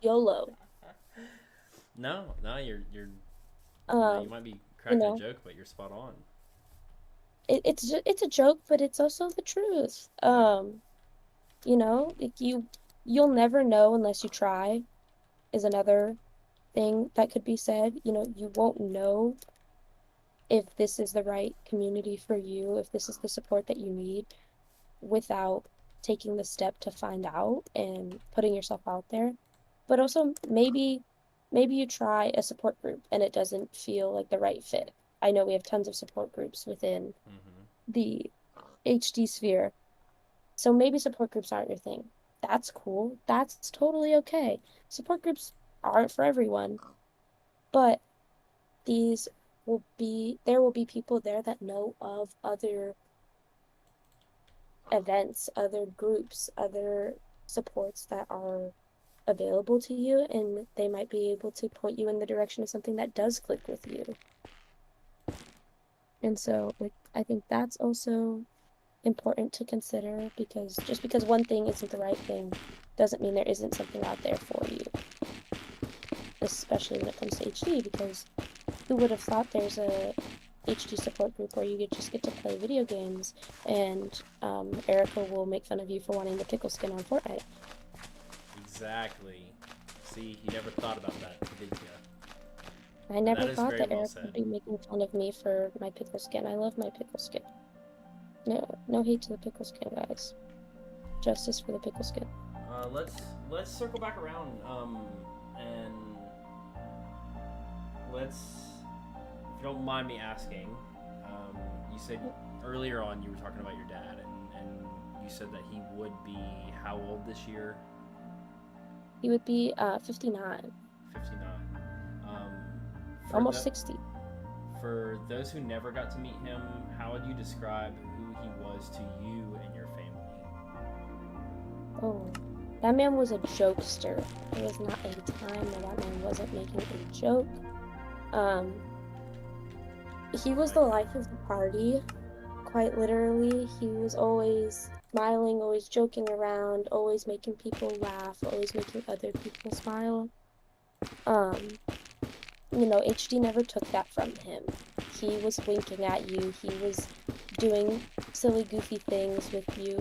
YOLO. No, no, you're you um might be you cracking a know joke, but you're spot on. it's a joke but it's also the truth. Yeah. Like you'll never know unless you try, is another thing that could be said. You won't know if this is the right community for you, if this is the support that you need, without taking the step to find out and putting yourself out there. But also maybe you try a support group and it doesn't feel like the right fit. I know we have tons of support groups within Mm-hmm. the HD sphere. So maybe support groups aren't your thing. That's cool. That's totally okay. Support groups aren't for everyone, but these there will be people there that know of other events, other groups, other supports that are available to you, and they might be able to point you in the direction of something that does click with you. And so, like, I think that's also important to consider, because just because one thing isn't the right thing doesn't mean there isn't something out there for you, especially when it comes to HD, because who would have thought there's a HD support group where you could just get to play video games, and Erica will make fun of you for wanting the pickle skin on Fortnite. Exactly. See, you never thought about that, did you? I never That is thought very that well Erica said. would be making fun of me for my pickle skin. I love my pickle skin. No, no hate to the pickle skin, guys. Justice for the pickle skin. Let's circle back around. And let's, if you don't mind me asking, you said earlier on you were talking about your dad, and you said that he would be how old this year? He would be 59, 59. Um, for almost the 60. For those who never got to meet him, how would you describe who he was to you and your family? Oh, that man was a jokester. There was not a time where that man wasn't making a joke. He was the life of the party, quite literally. He was always smiling, always joking around, always making people laugh, always making other people smile. HD never took that from him. He was winking at you. He was doing silly, goofy things with you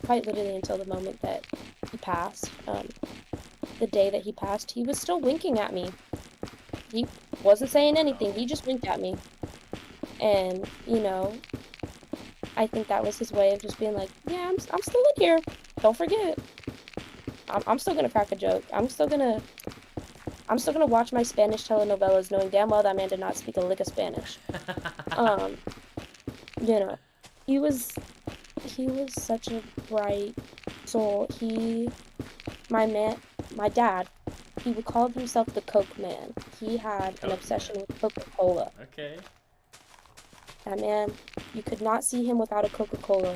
quite literally until the moment that he passed. The day that he passed, he was still winking at me. He wasn't saying anything. He just winked at me. And, I think that was his way of just being like, yeah, I'm still in here. Don't forget. I'm still gonna crack a joke. I'm still gonna watch my Spanish telenovelas knowing damn well that man did not speak a lick of Spanish. Um, you know, he was such a bright soul. My dad, he would call himself the Coke Man. He had an obsession with Coca-Cola. Okay. That man, you could not see him without a Coca-Cola.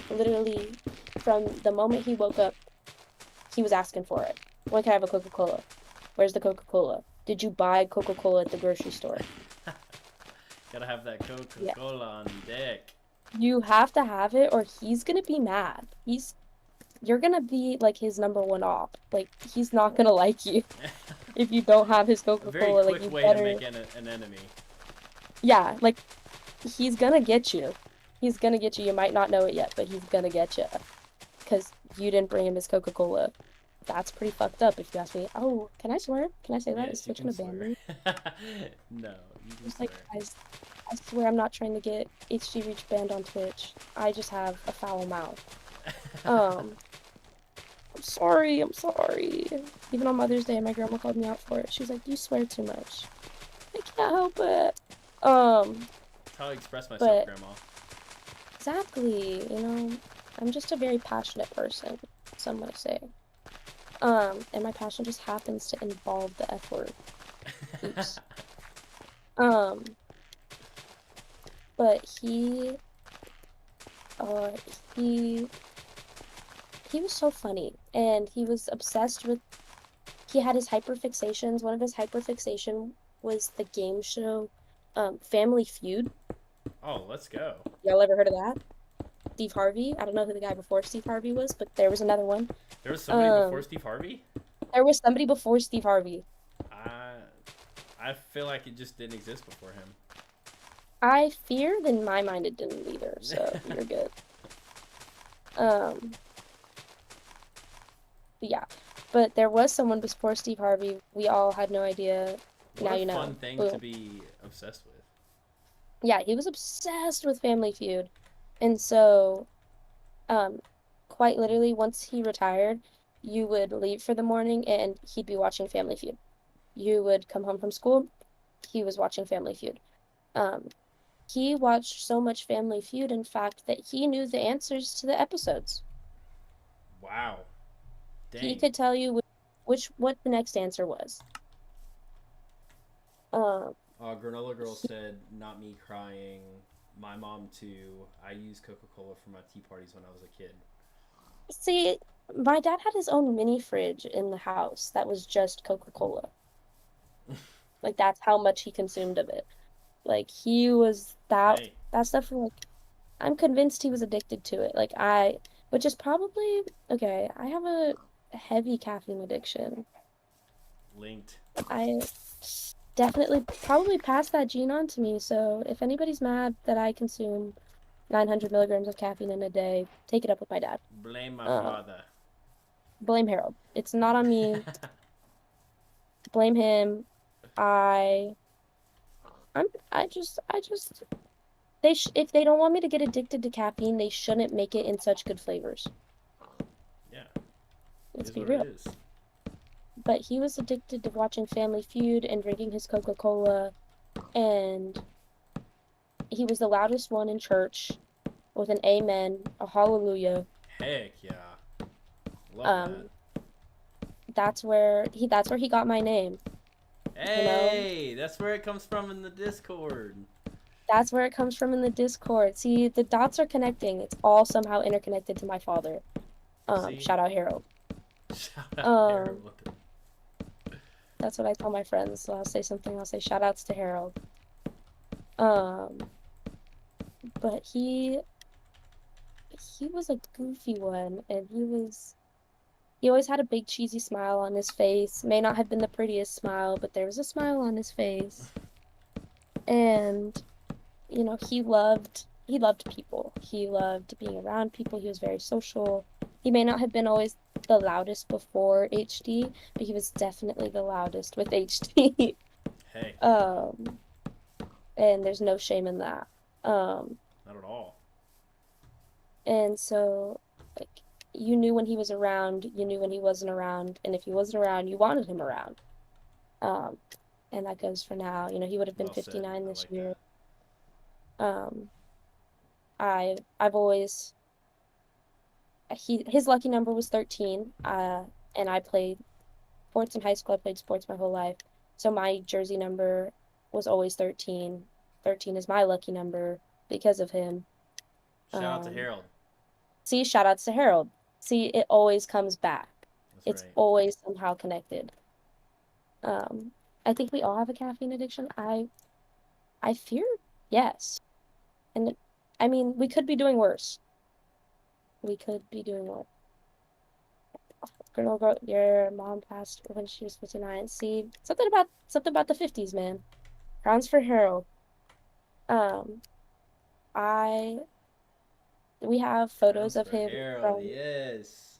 Literally, from the moment he woke up, he was asking for it. When can I have a Coca-Cola? Where's the Coca-Cola? Did you buy Coca-Cola at the grocery store? Gotta have that Coca-Cola on deck. You have to have it, or he's gonna be mad. You're gonna be like his number one op. Like, he's not gonna like you if you don't have his A very Coca-Cola. quick Like, you way better. to make an enemy. Yeah, like, he's gonna get you. He's gonna get you. You might not know it yet, but he's gonna get you. Because you didn't bring him his Coca-Cola. That's pretty fucked up if you ask me. Oh, can I swear? Can I say that? Yes, Is you Twitch can gonna ban swear. me? No, you can Just swear. like, guys, I swear I'm not trying to get HD Reach banned on Twitch. I just have a foul mouth. I'm sorry, I'm sorry. Even on Mother's Day, my grandma called me out for it. She was like, "You swear too much." I can't help it. That's how I express myself, but Grandma. exactly, I'm just a very passionate person, some might say. And my passion just happens to involve the F word. Oops. Um, but uh, he, he was so funny, and he was obsessed with, he had his hyperfixations. One of his hyperfixation was the game show, Family Feud. Oh, let's go. Y'all ever heard of that? Steve Harvey. I don't know who the guy before Steve Harvey was, but there was another one. There was somebody before Steve Harvey? There was somebody before Steve Harvey. I feel like it just didn't exist before him. I fear that in my mind it didn't either, so you're good. Yeah. But there was someone before Steve Harvey. We all had no idea. What Now a you know. fun thing Boom. to be obsessed with. Yeah, he was obsessed with Family Feud. And so, quite literally, once he retired, you would leave for the morning and he'd be watching Family Feud. You would come home from school, he was watching Family Feud. He watched so much Family Feud, in fact, that he knew the answers to the episodes. Wow. Dang. He could tell you what the next answer was. Granola Girl said, "Not me crying. My mom too. I used Coca-Cola for my tea parties when I was a kid." See, my dad had his own mini fridge in the house that was just Coca-Cola. Like that's how much he consumed of it. Like he was Hey, that stuff like I'm convinced he was addicted to it. Which is probably okay, I have a heavy caffeine addiction. linked. I definitely probably passed that gene on to me. So if anybody's mad that I consume 900 milligrams of caffeine in a day, take it up with my dad. Blame my Uh, father. Blame Harold. It's not on me. Blame him. I, I just, if they don't want me to get addicted to caffeine, they shouldn't make it in such good flavors. Yeah, it Let's is be what it real. is. But he was addicted to watching Family Feud and drinking his Coca-Cola, and he was the loudest one in church with an amen, a hallelujah. Heck yeah. Love that. Um, that's where he got my name, you know? Hey, that's where it comes from in the Discord. That's where it comes from in the Discord. See, the dots are connecting. It's all somehow interconnected to my father. See? Shout out Harold. Shout out Um, Harold. that's what I tell my friends. So I'll say something, I'll say shout outs to Harold. Um, but he was a goofy one, and he always had a big cheesy smile on his face. May not have been the prettiest smile, but there was a smile on his face. And he loved people. He loved being around people. He was very social. He may not have been always the loudest before HD, but he was definitely the loudest with HD. Heck yeah. Um, and there's no shame in that. Um, Not at all. and so like you knew when he was around, you knew when he wasn't around, and if he wasn't around, you wanted him around. Um, and that goes for now. You know, he would have been Well said. 59 I this like year. that. Um, I've always his lucky number was 13. And I played sports in high school. I played sports my whole life. So my jersey number was always 13. 13 is my lucky number because of him. Shout out to Um, Harold. See, shout outs to Harold. See, it always comes back. That's It's right. always somehow connected. Um, I think we all have a caffeine addiction. I fear yes. And I mean, we could be doing worse. We could be doing worse. Girl, your mom passed when she was 59. See, something about the 50s, man. Crowns for Harold. Um, I we have photos Crowns of for him Harold. from Yes.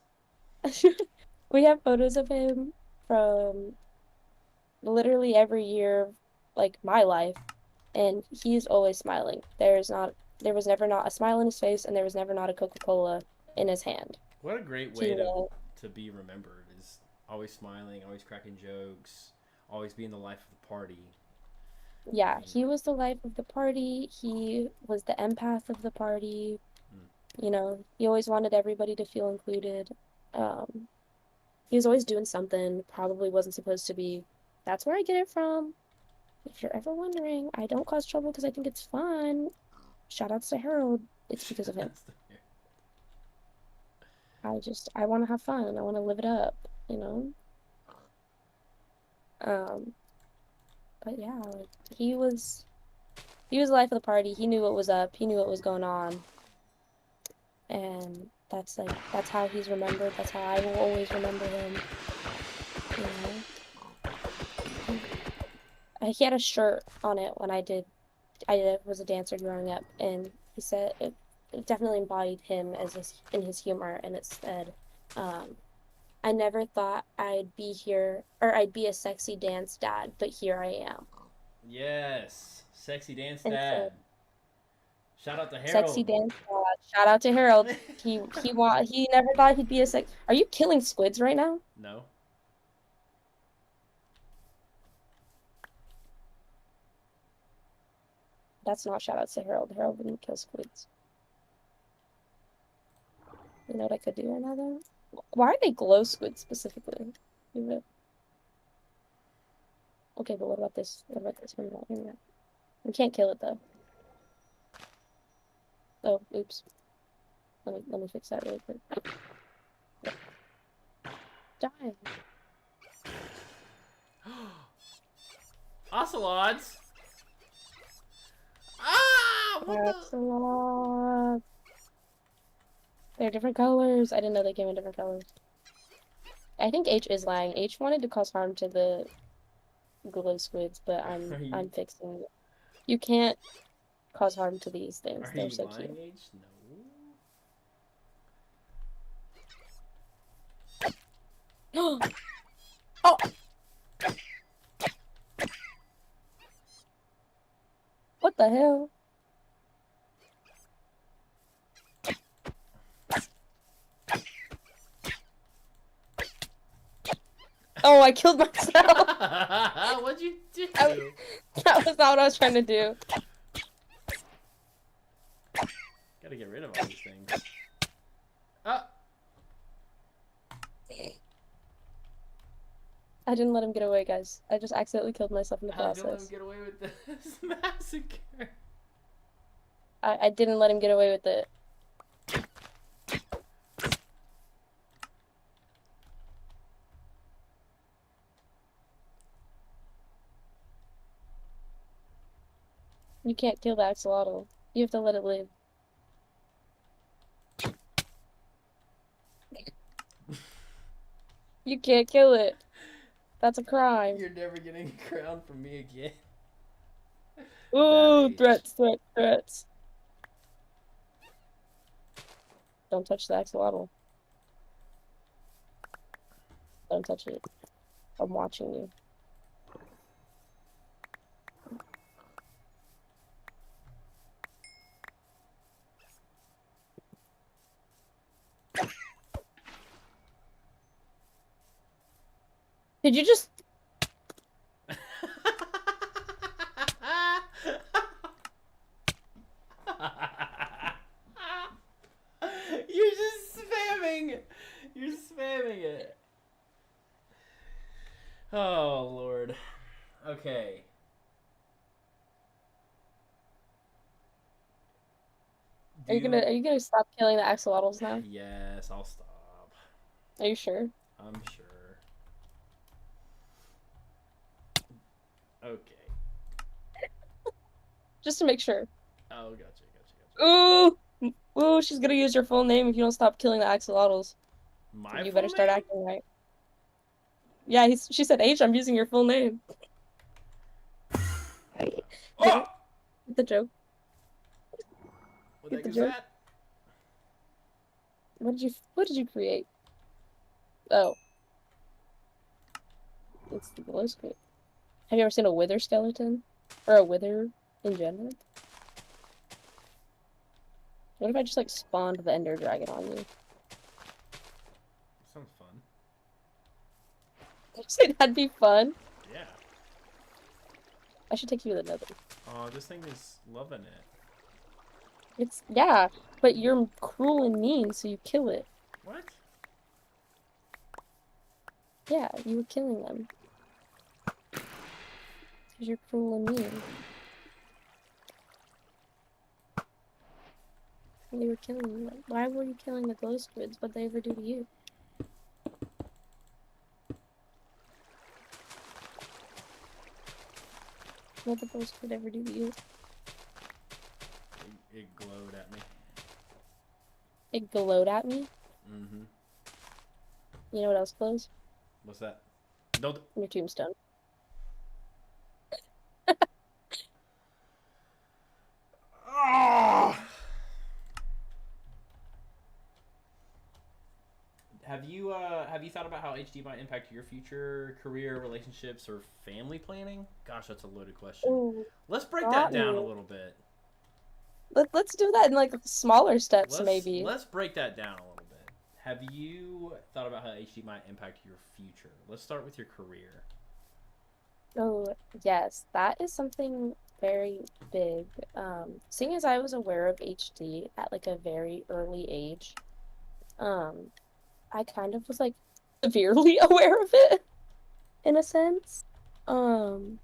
we have photos of him from literally every year like my life, and he's always smiling. There was never not a smile on his face, and there was never not a Coca-Cola in his hand. What a great He way was to be remembered is always smiling, always cracking jokes, always being the life of the party. Yeah, And he was the life of the party. He was the empath of the party. mm, You know, he always wanted everybody to feel included. Um, he was always doing something, probably wasn't supposed to be. That's where I get it from. If you're ever wondering, I don't cause trouble because I think it's fun. Shout outs to Harold. It's because of him. that's the I want to have fun. I want to live it up, you know? Um, but yeah, like he was the life of the party. He knew what was up. He knew what was going on. And that's how he's remembered. That's how I will always remember him, you know? He had a shirt on it when I was a dancer growing up, and he said it definitely embodied him as in his humor, and it said, um, "I never thought I'd be here or I'd be a sexy dance dad, but here I am." yes. Sexy dance And dad. so, Shout out to sexy Harold. dance dad. Shout out to Harold. He never thought he'd be a sex. Are you killing squids right now? No. That's not shout outs to Harold. Harold wouldn't kill squids. You know what I could do right now though? Why are they glow squids specifically? Okay, but what about this? What about this? Hear me out, hear me out. We can't kill it though. Oh, oops. Let me fix that really quick. Die. Ocelots! Ah! What the? Axolotl. They're different colors. I didn't know they came in different colors. I think H is lying. H wanted to cause harm to the glow squids, but I'm fixing it. You can't cause harm to these things. Are They're you so lying, cute. H? No. Oh! What the hell? Oh, I killed myself! What'd you do? That was not what I was trying to do. Gotta get rid of all these things. Ah! I didn't let him get away, guys. I just accidentally killed myself in the How'd you let him process. get away with this massacre? I didn't let him get away with it. You can't kill the axolotl. You have to let it live. You can't kill it. That's a crime. You're never getting a crown from me again. Ooh, H. threats, threats, threats. Don't touch the axolotl. Don't touch it. I'm watching you. Did you just... You're just spamming. You're spamming it. Oh Lord. Okay. Are you gonna stop killing the axolotls now? Yes, I'll stop. Are you sure? I'm sure. Okay. Just to make sure. Oh, gotcha. Ooh! Ooh, she's gonna use your full name if you don't stop killing the axolotls. My You full better start name? acting right. Yeah, she said H, I'm using your full name. Get Oh! it? Get the joke? What the Get heck the is joke? that? What did you create? Oh. It's the glow squid. Have you ever seen a wither skeleton? Or a wither in general? What if I just like spawned the ender dragon on you? Sounds fun. Did you say that'd be fun? Yeah. I should take you to the nether. Oh, this thing is loving it. Yeah, but you're cruel and mean, so you kill it. What? Yeah, you were killing them. Because you're cruel and mean. You were killing them. Why were you killing the glow squids? What'd they ever do to you? What'd the glow squid ever do to you? It glowed at me. It glowed at me? Mm-hmm. You know what else glows? What's that? Don't. Your tombstone. Oh! Have you thought about how HD might impact your future career, relationships, or family planning? Gosh, that's a loaded question. Ooh, Let's break got that down me. a little bit. Let's do that in like smaller steps, maybe. Let's break that down a little bit. Have you thought about how HD might impact your future? Let's start with your career. Oh, yes, that is something very big. Seeing as I was aware of HD at like a very early age, um, I kind of was like severely aware of it in a sense. Um,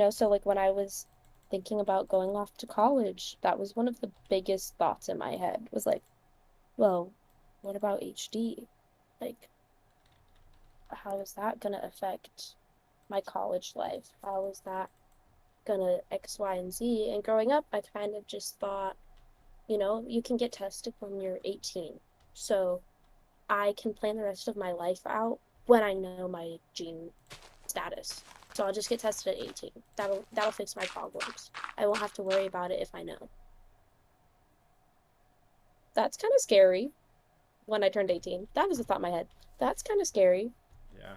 so like when I was thinking about going off to college, that was one of the biggest thoughts in my head was like, well, what about HD? Like, how is that gonna affect my college life? How is that gonna X, Y, and Z? And growing up, I kind of just thought, you can get tested when you're 18. So I can plan the rest of my life out when I know my gene status. So I'll just get tested at 18. That'll fix my problems. I won't have to worry about it if I know. That's kind of scary when I turned 18. That was a thought in my head. That's kind of scary. Yeah.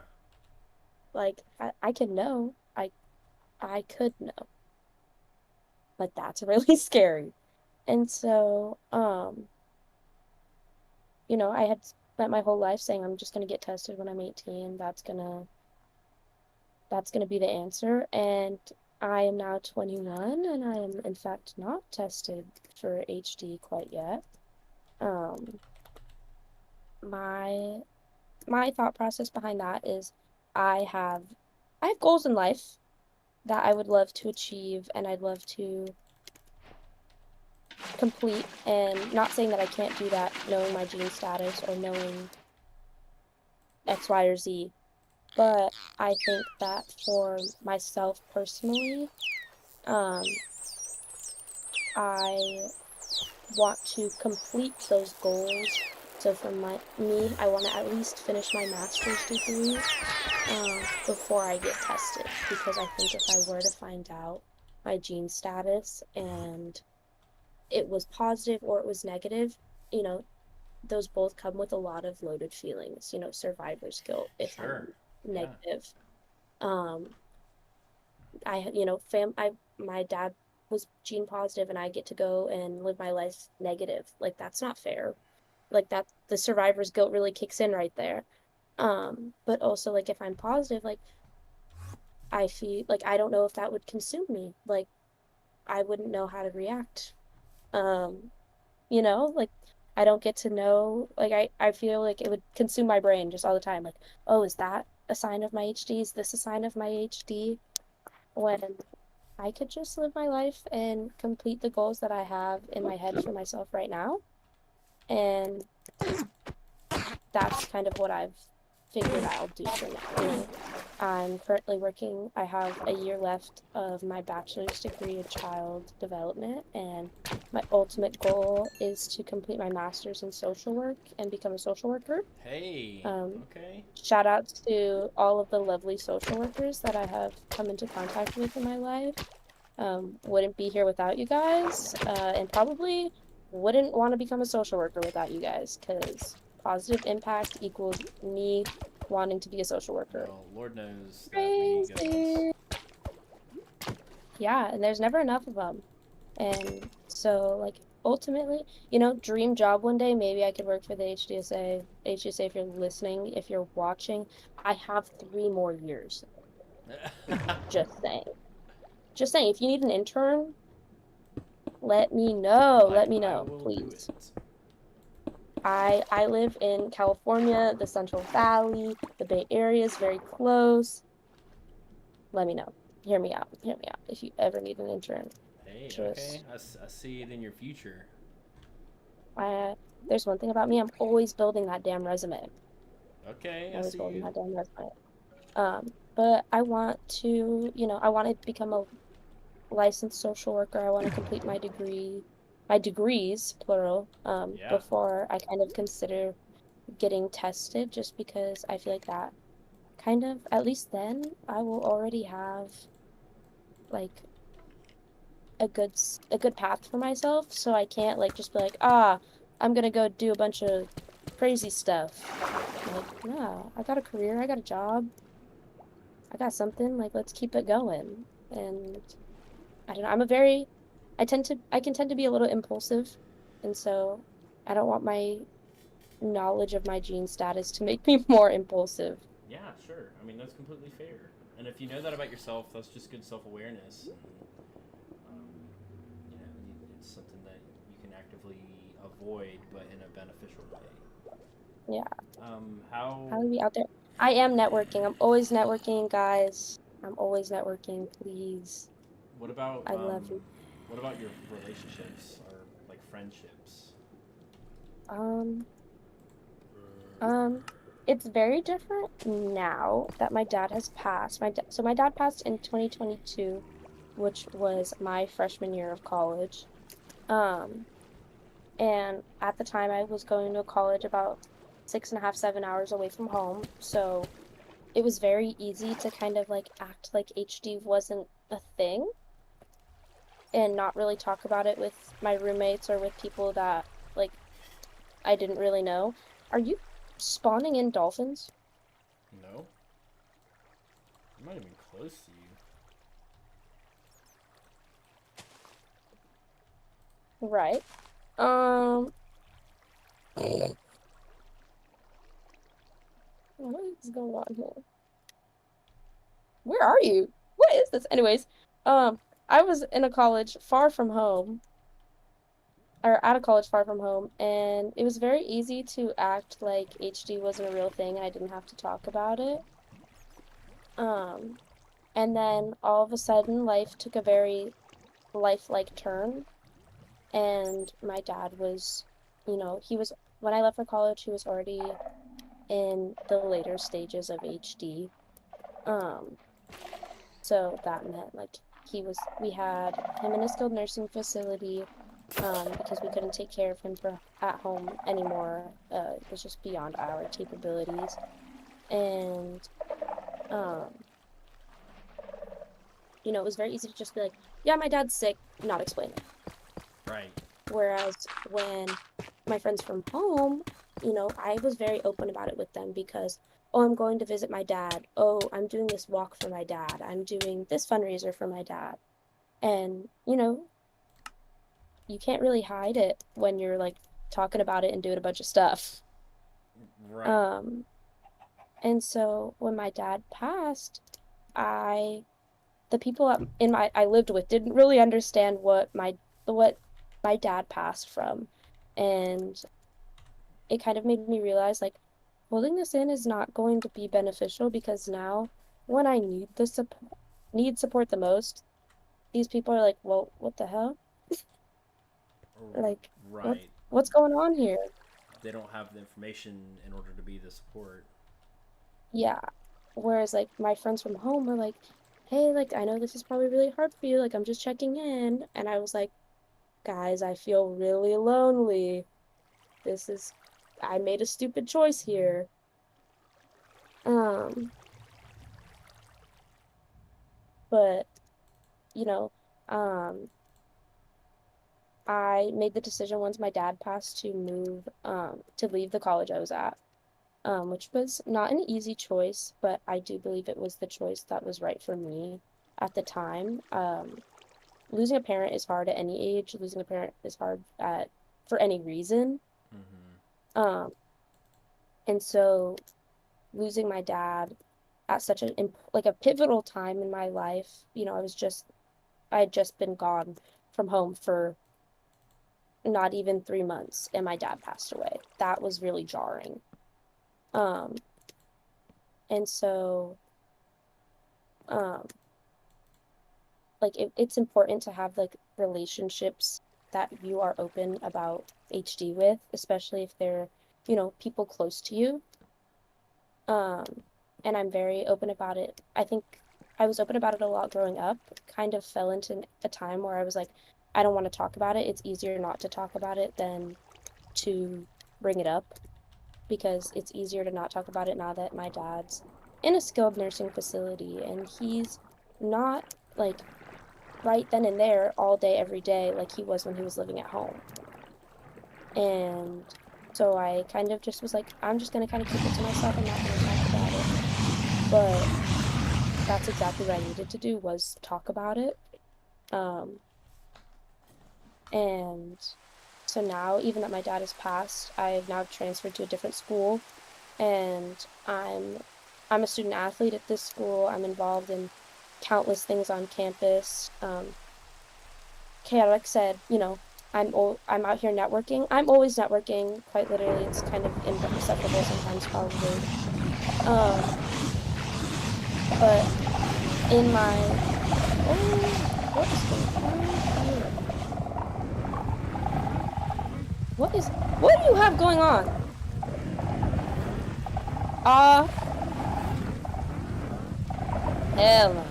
Like I can know. I could know. Like that's really scary. And so, I had spent my whole life saying I'm just gonna get tested when I'm 18. That's gonna be the answer. And I am now 21 and I am in fact not tested for HD quite yet. Um, my my thought process behind that is I have I have goals in life that I would love to achieve and I'd love to complete, and not saying that I can't do that knowing my gene status or knowing X, Y, or Z, but I think that for myself personally, um, I want to complete those goals. So for me, I want to at least finish my master's degree before I get tested, because I think if I were to find out my gene status and it was positive or it was negative, you know, those both come with a lot of loaded feelings, survivor's guilt if Sure. I'm Yeah. negative. Um, my dad was gene positive and I get to go and live my life negative. Like that's not fair. Like that the survivor's guilt really kicks in right there. But also like if I'm positive, like I feel like I don't know if that would consume me. Like I wouldn't know how to react. Um, like I don't get to know, like I feel like it would consume my brain just all the time. Like, oh, is that a sign of my HD? Is this a sign of my HD? When I could just live my life and complete the goals that I have in my head for myself right now. And that's kind of what I've figured I'll do for now. I'm currently working, I have a year left of my bachelor's degree in child development, and my ultimate goal is to complete my master's in social work and become a social worker. Hey. Um, Okay. Shout outs to all of the lovely social workers that I have come into contact with in my life. Wouldn't be here without you guys, and probably wouldn't want to become a social worker without you guys, because positive impact equals me wanting to be a social worker. Well, Lord knows that we need good ones. Crazy. Yeah, and there's never enough of them. And so, like, ultimately, dream job one day, maybe I could work for the HDSA. HDSA, if you're listening, if you're watching, I have 3 more years. Just saying. Just saying, if you need an intern, let me know. I Let me I know, will do it. please. I live in California, the Central Valley. The Bay Area is very close. Let me know. Hear me out. Hear me out. If you ever need an intern, Hey. Okay. just I see it in your future. I there's one thing about me, I'm always building that damn resume. Okay. I Always see building you. that damn resume. But I want to become a licensed social worker. I want to complete my degrees, plural, Yeah. before I kind of consider getting tested, just because I feel like that kind of, at least then, I will already have like a good path for myself, so I can't like just be like, I'm gonna go do a bunch of crazy stuff. Like, no, I got a career, I got a job, I got something, like let's keep it going. And I don't know, I can tend to be a little impulsive, and so I don't want my knowledge of my gene status to make me more impulsive. Yeah. Sure. I mean, that's completely fair. And if you know that about yourself, that's just good self-awareness. And it's something that you can actively avoid, but in a beneficial way. Yeah, How? how to be out there. I am networking. I'm always networking, guys. I'm always networking, please. What about I love you. what about your relationships or like friendships? Um, Um, it's very different now that my dad has passed. So my dad passed in 2022, which was my freshman year of college. Um, and at the time I was going to college about 6.5, 7 hours away from home. So it was very easy to kind of like act like HD wasn't a thing and not really talk about it with my roommates or with people that like I didn't really know. Are you spawning in dolphins? No, I'm not even close to you. Right. Um, what is going on here? Where are you? What is this? Anyways, I was in a college far from home, or at a college far from home, and it was very easy to act like HD wasn't a real thing and I didn't have to talk about it. Um, and then all of a sudden, life took a very lifelike turn, and my dad was, he was, when I left for college, he was already in the later stages of HD. Um, so that meant like we had him in a skilled nursing facility, because we couldn't take care of him for at home anymore. It was just beyond our capabilities. And, um, it was very easy to just be like, yeah, my dad's sick, not explain it. Right. Whereas when my friends from home, I was very open about it with them because, oh, I'm going to visit my dad. Oh, I'm doing this walk for my dad. I'm doing this fundraiser for my dad. And, you can't really hide it when you're like talking about it and doing a bunch of stuff. Right. Um, and so when my dad passed, I the people in my I lived with didn't really understand what my dad passed from. And it kind of made me realize like holding this in is not going to be beneficial because now when I need support the most, these people are like, "Well, what the hell? Like, what Right. what's going on here?" They don't have the information in order to be the support. Yeah. Whereas like my friends from home were like, "Hey, like I know this is probably really hard for you. Like I'm just checking in." And I was like, "Guys, I feel really lonely. This is I made a stupid choice here." Um, but you know, um, I made the decision once my dad passed to to leave the college I was at, which was not an easy choice, but I do believe it was the choice that was right for me at the time. Losing a parent is hard at any age. Losing a parent is hard for any reason. Mm-hmm. Um, and so losing my dad at such like a pivotal time in my life, I had just been gone from home for not even 3 months, and my dad passed away. That was really jarring. Um, and so, um, like it's important to have like relationships that you are open about HD with, especially if they're, people close to you. Um, and I'm very open about it. I think I was open about it a lot growing up, kind of fell into a time where I was like, I don't want to talk about it. It's easier not to talk about it than to bring it up because it's easier to not talk about it now that my dad's in a skilled nursing facility and he's not like right then and there all day, every day, like he was when he was living at home. And so I kind of just was like, I'm just gonna kind of keep it to myself. I'm not gonna talk about it. But that's exactly what I needed to do was talk about it. Um, and so now, even that my dad has passed, I've now transferred to a different school, and I'm a student athlete at this school. I'm involved in countless things on campus. Chaotic said, I'm out here networking. I'm always networking, quite literally. It's kind of imperceptible sometimes, probably. Um, but in my what is going on here? What do you have going on? Ah. Hell no.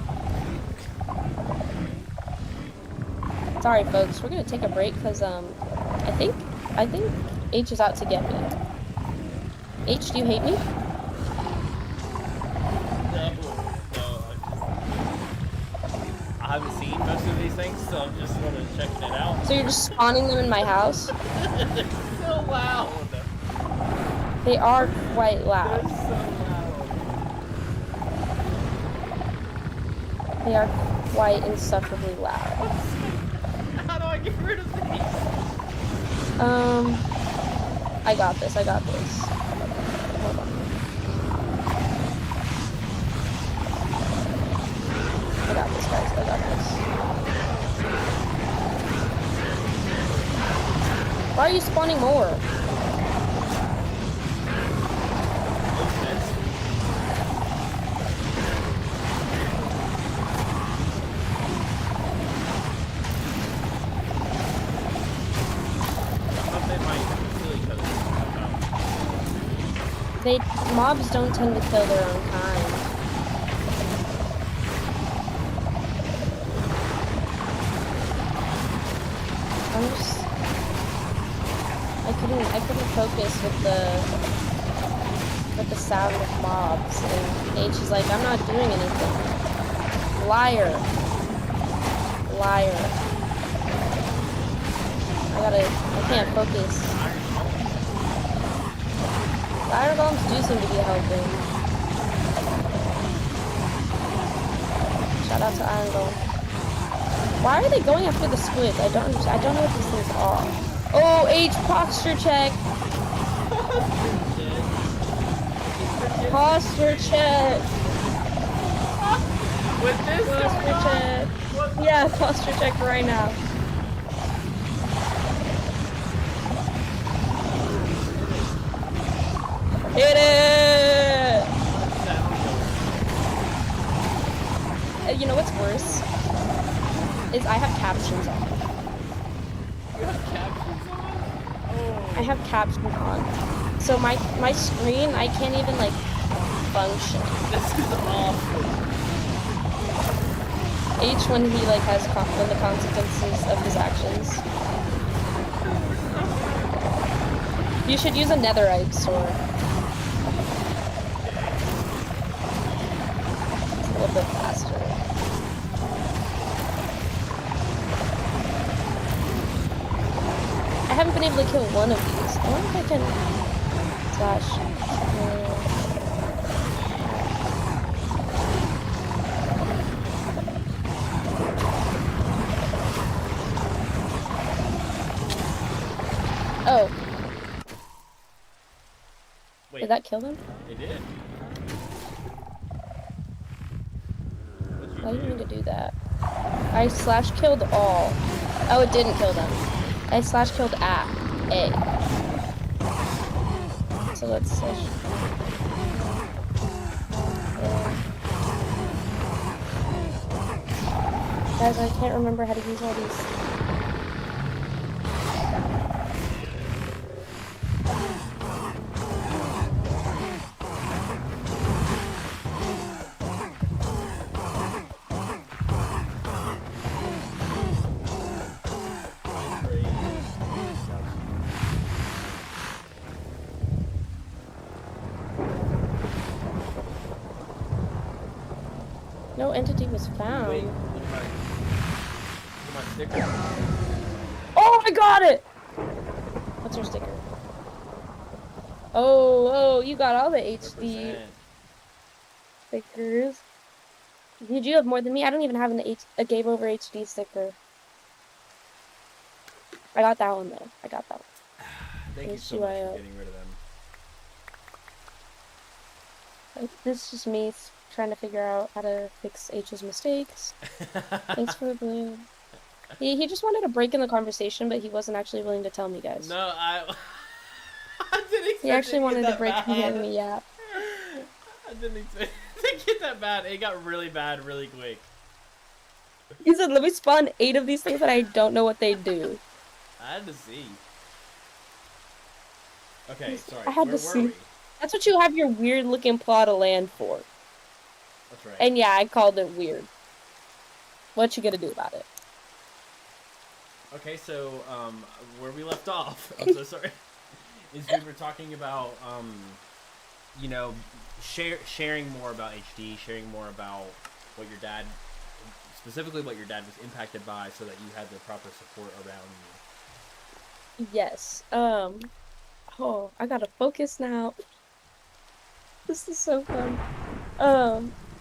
Sorry, folks. We're gonna take a break because I think H is out to get me. H, do you hate me? I haven't seen most of these things, so I'm just sort of checking it out. So you're just spawning them in my house? They're so loud. They are quite They're loud. so loud. They are quite insufferably loud. How do I get rid of these? I got this. Hold on. I got this, guys. I got this. Why are you spawning more? Mobs don't tend to kill their own kind. I couldn't focus with the sound of mobs, and H is like, I'm not doing anything. Liar. I can't focus. The iron bombs do seem to be helping. Shout out to Iron Golem. Why are they going after the squids? I don't understand. I don't know what these things are. Oh, H, posture check. Posture check. With this Posture check. Yeah, posture check right now. Hit it! You know what's worse? Is I have captions on. You have captions on? Oh. I have captions on. So my screen, I can't even like function. This is awful. H when he like has when the consequences of his actions. You should use a netherite sword. It's a little bit faster. I haven't been able to kill one of these. I wonder if I can slash. Oh. Wait. Did that kill them? It did. Why do you need to do that? I slash killed all. Oh, it didn't kill them. I slash killed A. So let's slash. Guys, I can't remember how to use all these. No entity was found. Wait, look at my sticker. Oh, I got it! What's your sticker? Oh, you got all the HD 100%. stickers. Did you have more than me? I don't even have a Game Over HD sticker. I got that one though. I got that one. Thank you so much for getting rid of them. This is just me trying to figure out how to fix H's mistakes. Thanks for the blue. He just wanted a break in the conversation, but he wasn't actually willing to tell me, guys. No, I didn't expect He actually wanted to a break from bad. hearing me yap. I didn't expect it to get that bad. It got really bad really quick. He said, let me spawn 8 of these things, but I don't know what they do. I had to see. Okay, sorry. I had Where to were see. we? That's what you have your weird looking plot of land for. That's right. And yeah, I called it weird. What you gonna do about it? Okay, so where we left off, I'm so sorry, is we were talking about you know, sharing more about HD, sharing more about what your dad, specifically what your dad was impacted by, so that you had the proper support around Yes. Oh, I gotta focus now. This is so fun.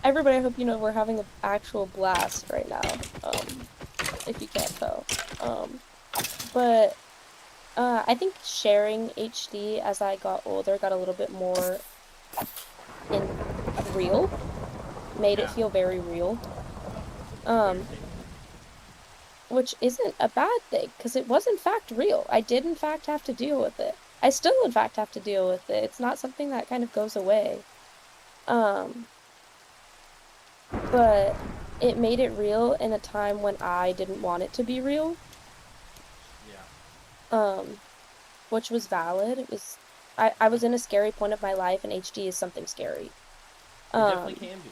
Everybody, I hope you know we're having an actual blast right now. If you can't tell. But I think sharing HD as I got older got a little bit more in real, made you. it Yeah, feel very real. that's a fair Um, statement. which isn't a bad thing, because it was in fact real. I did in fact have to deal with it. I still in fact have to deal with it. It's not something that kind of goes away. Um, but it made it real in a time when I didn't want it to be real. Yeah, Um, which was valid. It was I was in a scary point of my life, and HD is something scary. it definitely Um, can be.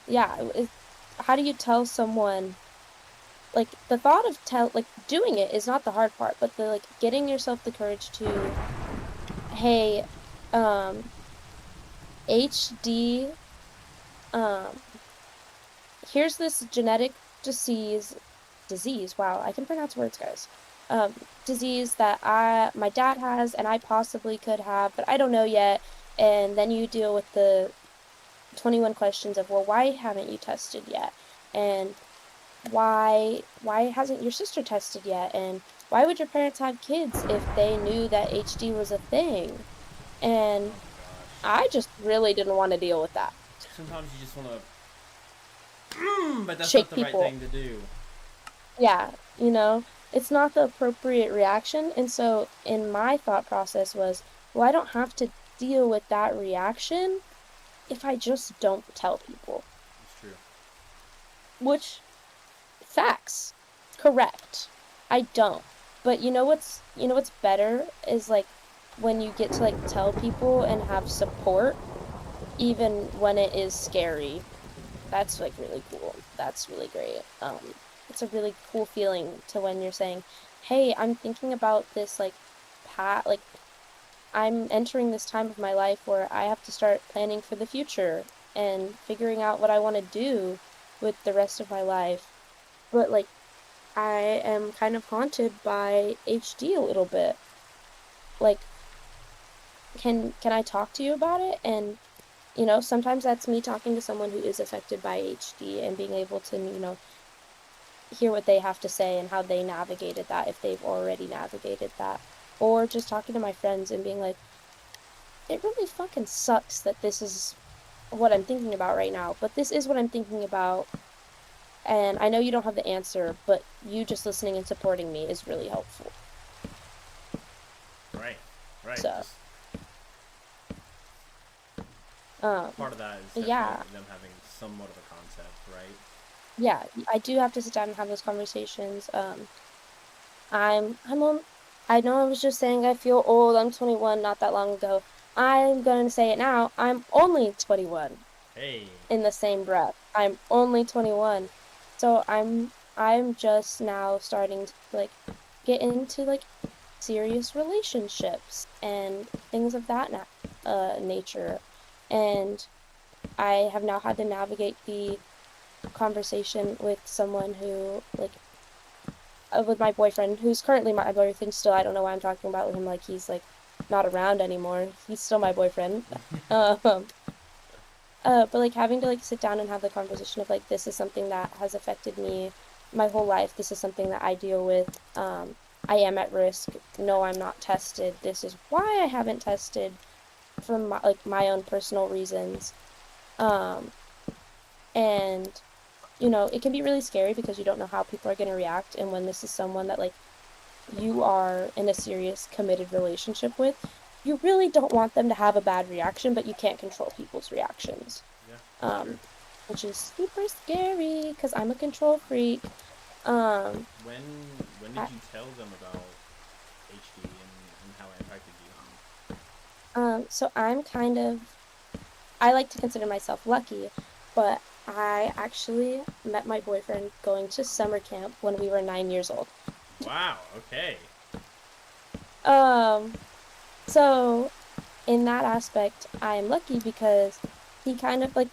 yeah, how do you tell someone, like, the thought of like doing it is not the hard part, but the like getting yourself the courage to, hey, um, HD, um, here's this genetic disease. Wow, I can pronounce words, guys. Disease that my dad has and I possibly could have, but I don't know yet. And then you deal with the 21 questions of, well, why haven't you tested yet? And why hasn't your sister tested yet? And why would your parents have kids if they knew that HD was a thing? Oh And my gosh. I just really didn't want to deal with that. Sometimes you just want to, but that's not Shake the right people. thing to do. Yeah, it's not the appropriate reaction. And so in my thought process was, well, I don't have to deal with that reaction if I just don't tell people. It's true. Which, facts, correct. I don't. But you know what's better is like when you get to like tell people and have support, even when it is scary. That's like really cool. That's really great. It's a really cool feeling to when you're saying, "Hey, I'm thinking about this like like I'm entering this time of my life where I have to start planning for the future and figuring out what I want to do with the rest of my life." But like I am kind of haunted by HD a little bit. Like, can I talk to you about it? And sometimes that's me talking to someone who is affected by HD and being able to, hear what they have to say and how they navigated that if they've already navigated that. Or just talking to my friends and being like, it really fucking sucks that this is what I'm thinking about right now, but this is what I'm thinking about. And I know you don't have the answer, but you just listening and supporting me is really helpful. Right. Right. So, Just um, part of that is definitely yeah, them having somewhat of a concept, right? yeah, I do have to sit down and have those conversations. I'm on, I know I was just saying I feel old. I'm 21 not that long ago. I'm going to say it now. I'm only 21 Hey. in the same breath. I'm only 21. So I'm just now starting to like get into like serious relationships and things of that nature. And I have now had to navigate the conversation with someone who like with my boyfriend, who's currently my boyfriend still. I don't know why I'm talking about him like he's like not around anymore. He's still my boyfriend. Um, but like having to like sit down and have the conversation of like this is something that has affected me my whole life. This is something that I deal with. I am at risk. No, I'm not tested. This is why I haven't tested for my own personal reasons. Um, and it can be really scary because you don't know how people are going to react. And when this is someone that like you are in a serious committed relationship with, you really don't want them to have a bad reaction, but you can't control people's reactions. Yeah, that's true. Um, which is super scary because I'm a control freak. Um, When when did I, you tell them about HD and how it impacted you? So I like to consider myself lucky, but I actually met my boyfriend going to summer camp when we were 9 years old. Wow. Okay. Um, so in that aspect, I am lucky because he kind of like,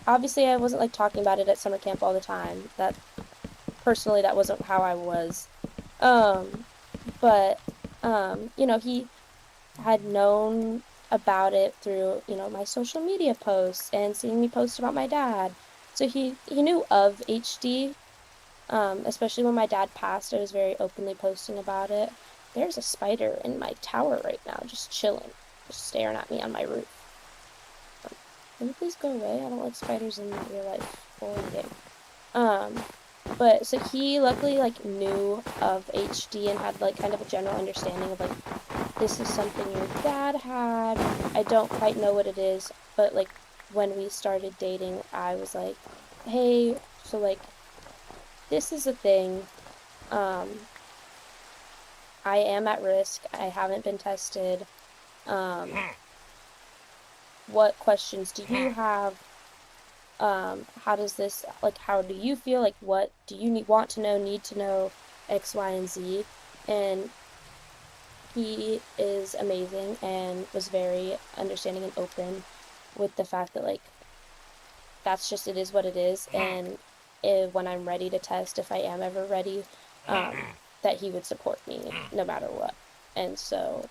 obviously, I wasn't like talking about it at summer camp all the time. That personally, that wasn't how I was. Um, but he had known about it through, my social media posts and seeing me post about my dad. So he knew of HD. Especially when my dad passed, I was very openly posting about it. There's a spider in my tower right now, just chilling, just staring at me on my roof. Can you please go away? I don't like spiders in real life or in game. Um, but so he luckily like knew of HD and had like kind of a general understanding of like this is something your dad had. I don't quite know what it is, but like when we started dating, I was like, hey, so like this is a thing. Um, I am at risk. I haven't been tested. Um, what questions do you have? How does this, like, how do you feel? Like, what do you want to know, need to know, X, Y, and Z? And he is amazing and was very understanding and open with the fact that, like, that's just, it is what it is. And when I'm ready to test, if I am ever ready, that he would support me no matter what. And so,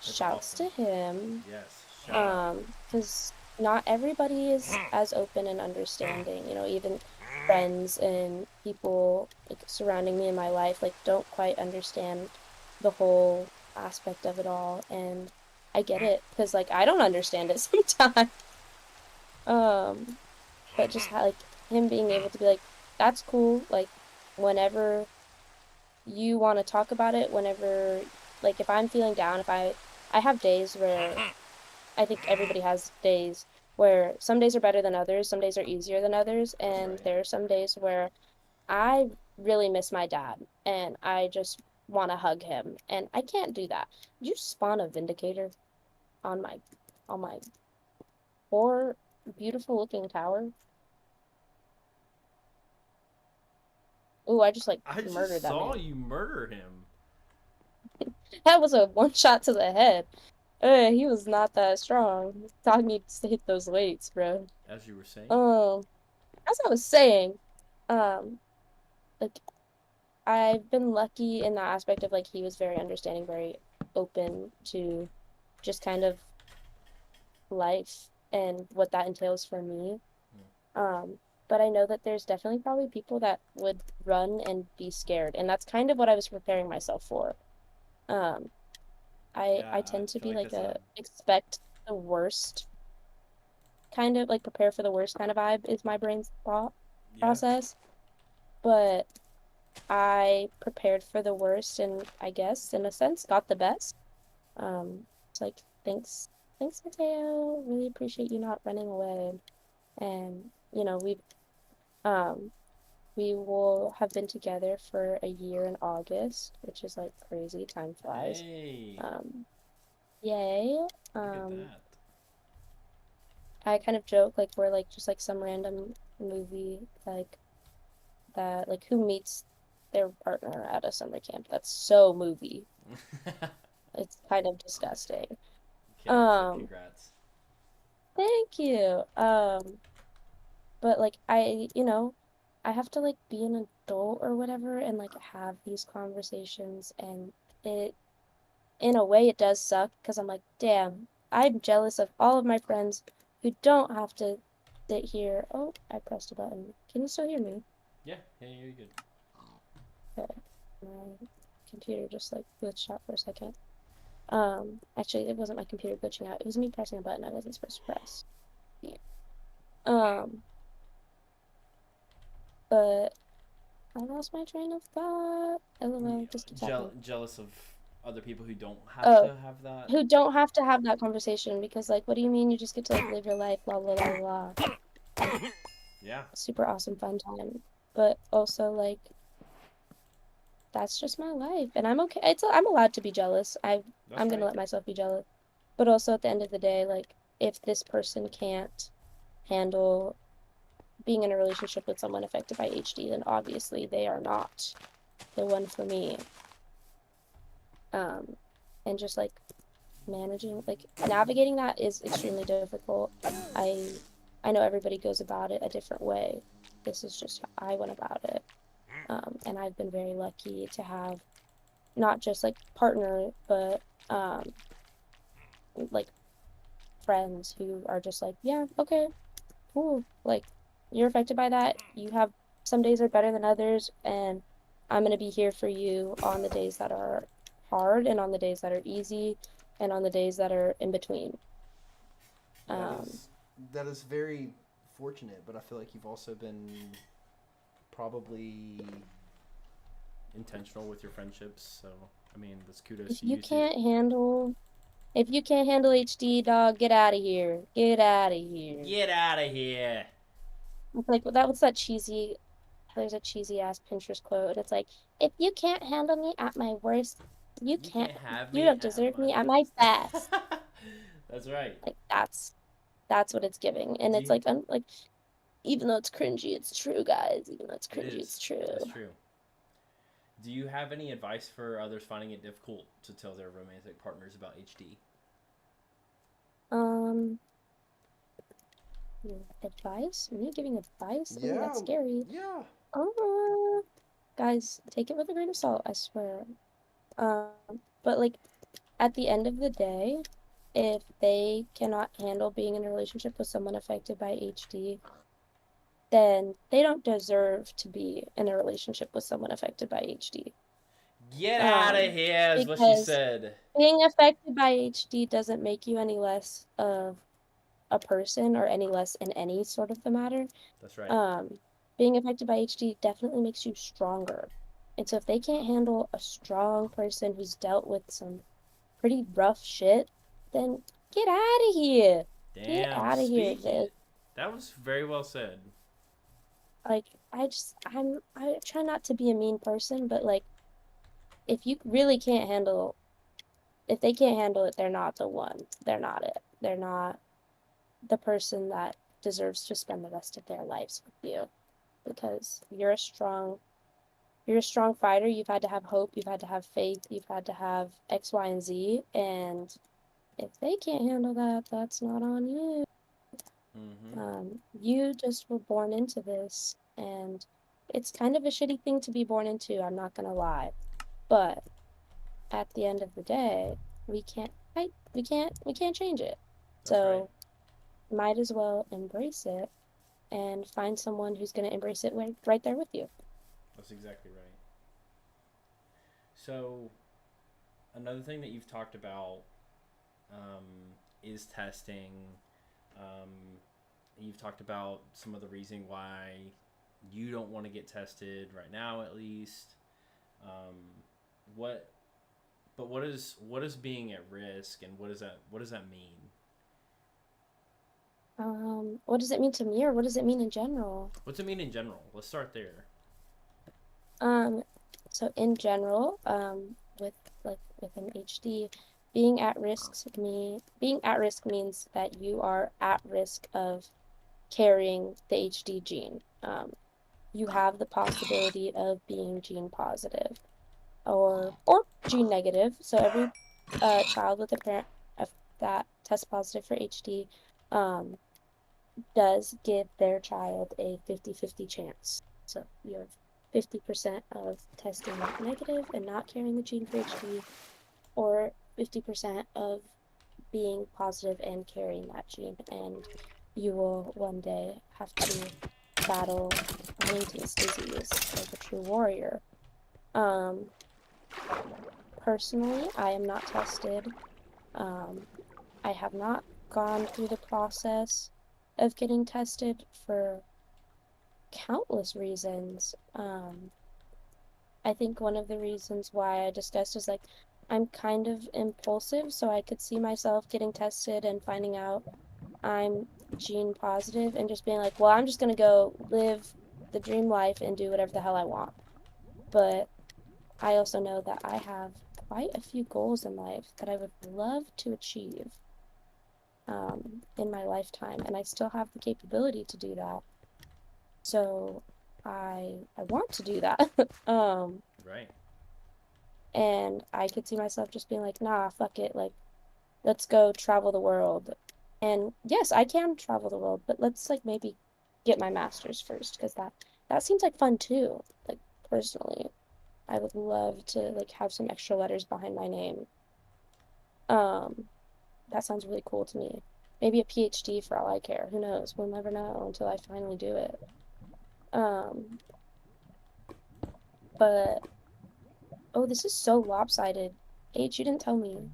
That's shouts awesome. to him. Yes. Shout out. Because not everybody is as open and understanding, even friends and people like surrounding me in my life like don't quite understand the whole aspect of it all, and I get it because like I don't understand it sometimes. Um, but just like him being able to be like, that's cool, like whenever you want to talk about it, whenever like if I'm feeling down, if I have days where I think everybody has days where some days are better than others, some days are easier than others, and Right. there are some days where I really miss my dad and I just want to hug him, and I can't do that. Did you spawn a vindicator on my poor, beautiful looking tower? Ooh, I just like I murdered just that saw man. you murder him. That was a one shot to the head. He was not that strong. Thought needs to hit those weights, bro. As you were saying. Um, as I was saying, um, like I've been lucky in that aspect of like he was very understanding, very open to just kind of life and what that entails for me. But I know that there's definitely probably people that would run and be scared, and that's kind of what I was preparing myself for. Um, I Yeah, I tend to feel be like like that's a a expect the worst kind of like prepare for the worst kind of vibe is my brain's thought yeah. process. But I prepared for the worst and I guess in a sense got the best. It's like thanks Mateo. Really appreciate you not running away. And um we will have been together for a year in August, which is like crazy. Time flies. Hey, Um, yay. look at Um, that. I kind of joke like we're like just like some random movie like that like who meets their partner at a summer camp. That's so movie. It's kind of disgusting. Okay, so Um, congrats. thank you. But like I have to like be an adult or whatever and like have these conversations, and it in a way it does suck because I'm like, damn, I'm jealous of all of my friends who don't have to sit here. Oh, I pressed a button. Can you still hear me? Yeah, yeah, you're good. Okay. My computer just like glitched out for a second. Actually, it wasn't my computer glitching out. It was me pressing a button I wasn't supposed to press. Yeah. Um, but I lost my train of thought. LOL, this keeps happening. Jealous of other people who don't have Oh, to have that. who don't have to have that conversation because, like, what do you mean you just get to, like, live your life, blah, blah, blah, blah. Like, Yeah, super awesome, fun time. But also, like, that's just my life. And I'm okay. I'm allowed to be jealous. that's I'm gonna right. let myself be jealous. But also at the end of the day, like, if this person can't handle being in a relationship with someone affected by HD, then obviously they are not the one for me. And just like managing, like navigating that is extremely difficult. I I know everybody goes about it a different way. This is just how I went about it. And I've been very lucky to have not just like partner, but like friends who are just like, yeah, okay, cool. Like you're affected by that. You have some days are better than others, and I'm gonna be here for you on the days that are hard and on the days that are easy and on the days that are in between. That Um, is that is very fortunate, but I feel like you've also been probably intentional with your friendships. So I mean, that's kudos if to you you too. can't handle if you can't handle HD, dog, get out of here. Get out of here. Get out of here. It's like that was that cheesy there's a cheesy ass Pinterest quote, and it's like, if you can't handle me at my worst, you You can't can't have you me don't at deserve my me at my best. best. That's right. Like that's what it's giving. And Do it's you? like like even though it's cringy, it's true, guys. Even though it's It cringy, is. it's true. That's true. Do you have any advice for others finding it difficult to tell their romantic partners about HD? Um, advice? Me giving advice? Ooh, Yeah, that's scary. yeah. Oh, guys, take it with a grain of salt, I swear. But like at the end of the day, if they cannot handle being in a relationship with someone affected by HD, then they don't deserve to be in a relationship with someone affected by HD. Get out of Um, here is what she because said. being affected by HD doesn't make you any less of a person or any less in any sort of the matter. That's right. Um, being affected by HD definitely makes you stronger. And so if they can't handle a strong person who's dealt with some pretty rough shit, then get out of here. Get Damn. out of here. Speaking. That was very well said. Like I try not to be a mean person, but like if you really can't handle if they can't handle it, they're not the one. They're not it. They're not the person that deserves to spend the rest of their lives with you because you're a strong fighter. You've had to have hope, you've had to have faith, you've had to have X, Y, and Z, and if they can't handle that, that's not on you. Mm-hmm. You just were born into this, and it's kind of a shitty thing to be born into, I'm not gonna lie. But at the end of the day, we can't fight, we can't change it. That's right. So might as well embrace it and find someone who's gonna embrace it right there with you. That's exactly right. So, another thing that you've talked about um, is testing. Um, you've talked about some of the reason why you don't want to get tested right now, at least. Um, what, but what is being at risk, and what does that mean? What does it mean to me, or what does it mean in general? What's it mean in general? Let's start there. Um, so in general, with with an HD, being at risk means that you are at risk of carrying the HD gene. You have the possibility of being gene positive or gene negative. So every child with a parent that tests positive for HD um, does give their child a 50-50 chance. So you have 50% of testing negative and not carrying the gene for HD, or 50% of being positive and carrying that gene. And you will one day have to battle Huntington's disease like a true warrior. Um, Personally, I am not tested. Um, I have not gone through the process of getting tested for countless reasons. I think one of the reasons why I discussed is like I'm kind of impulsive, so I could see myself getting tested and finding out I'm gene positive and just being like, well, I'm just gonna go live the dream life and do whatever the hell I want. But I also know that I have quite a few goals in life that I would love to achieve. in my lifetime, and I still have the capability to do that. So I want to do that. Right. And I could see myself just being like, nah, fuck it, like let's go travel the world. And yes, I can travel the world, but let's like maybe get my master's first, because that seems like fun too. Like personally, I would love to like have some extra letters behind my name. Um, that sounds really cool to me. Maybe a PhD for all I care. Who knows? We'll never know until I finally do it. Um, but oh, this is so lopsided. H, you didn't tell me.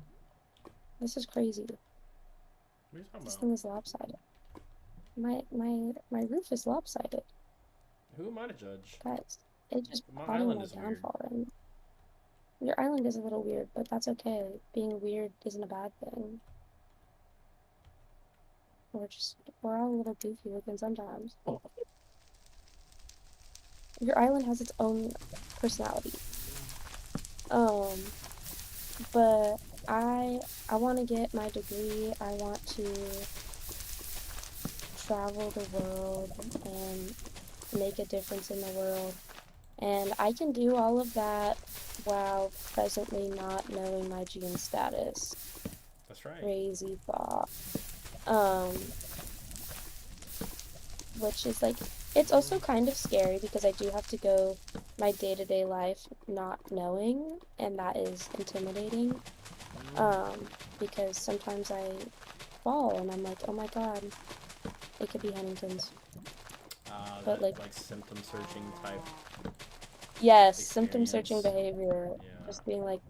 This is crazy. What are you talking This about? thing is lopsided. My roof is lopsided. Who am I to judge? Guys, it's just My plotting island my is weird. downfall. And your island is a little weird, but that's okay. Being weird isn't a bad thing. We're all a little goofy looking sometimes. Your island has its own personality. Um, but I want to get my degree. I want to travel the world and make a difference in the world. And I can do all of that while presently not knowing my gene status. That's right. Crazy thought. Um, which is like, it's also kind of scary because I do have to go my day-to-day life not knowing, and that is intimidating. Because sometimes I fall and I'm like, oh my God, it could be Huntington's. But That like, like symptom searching type yes, symptom searching experience. behavior, Yeah. just being like,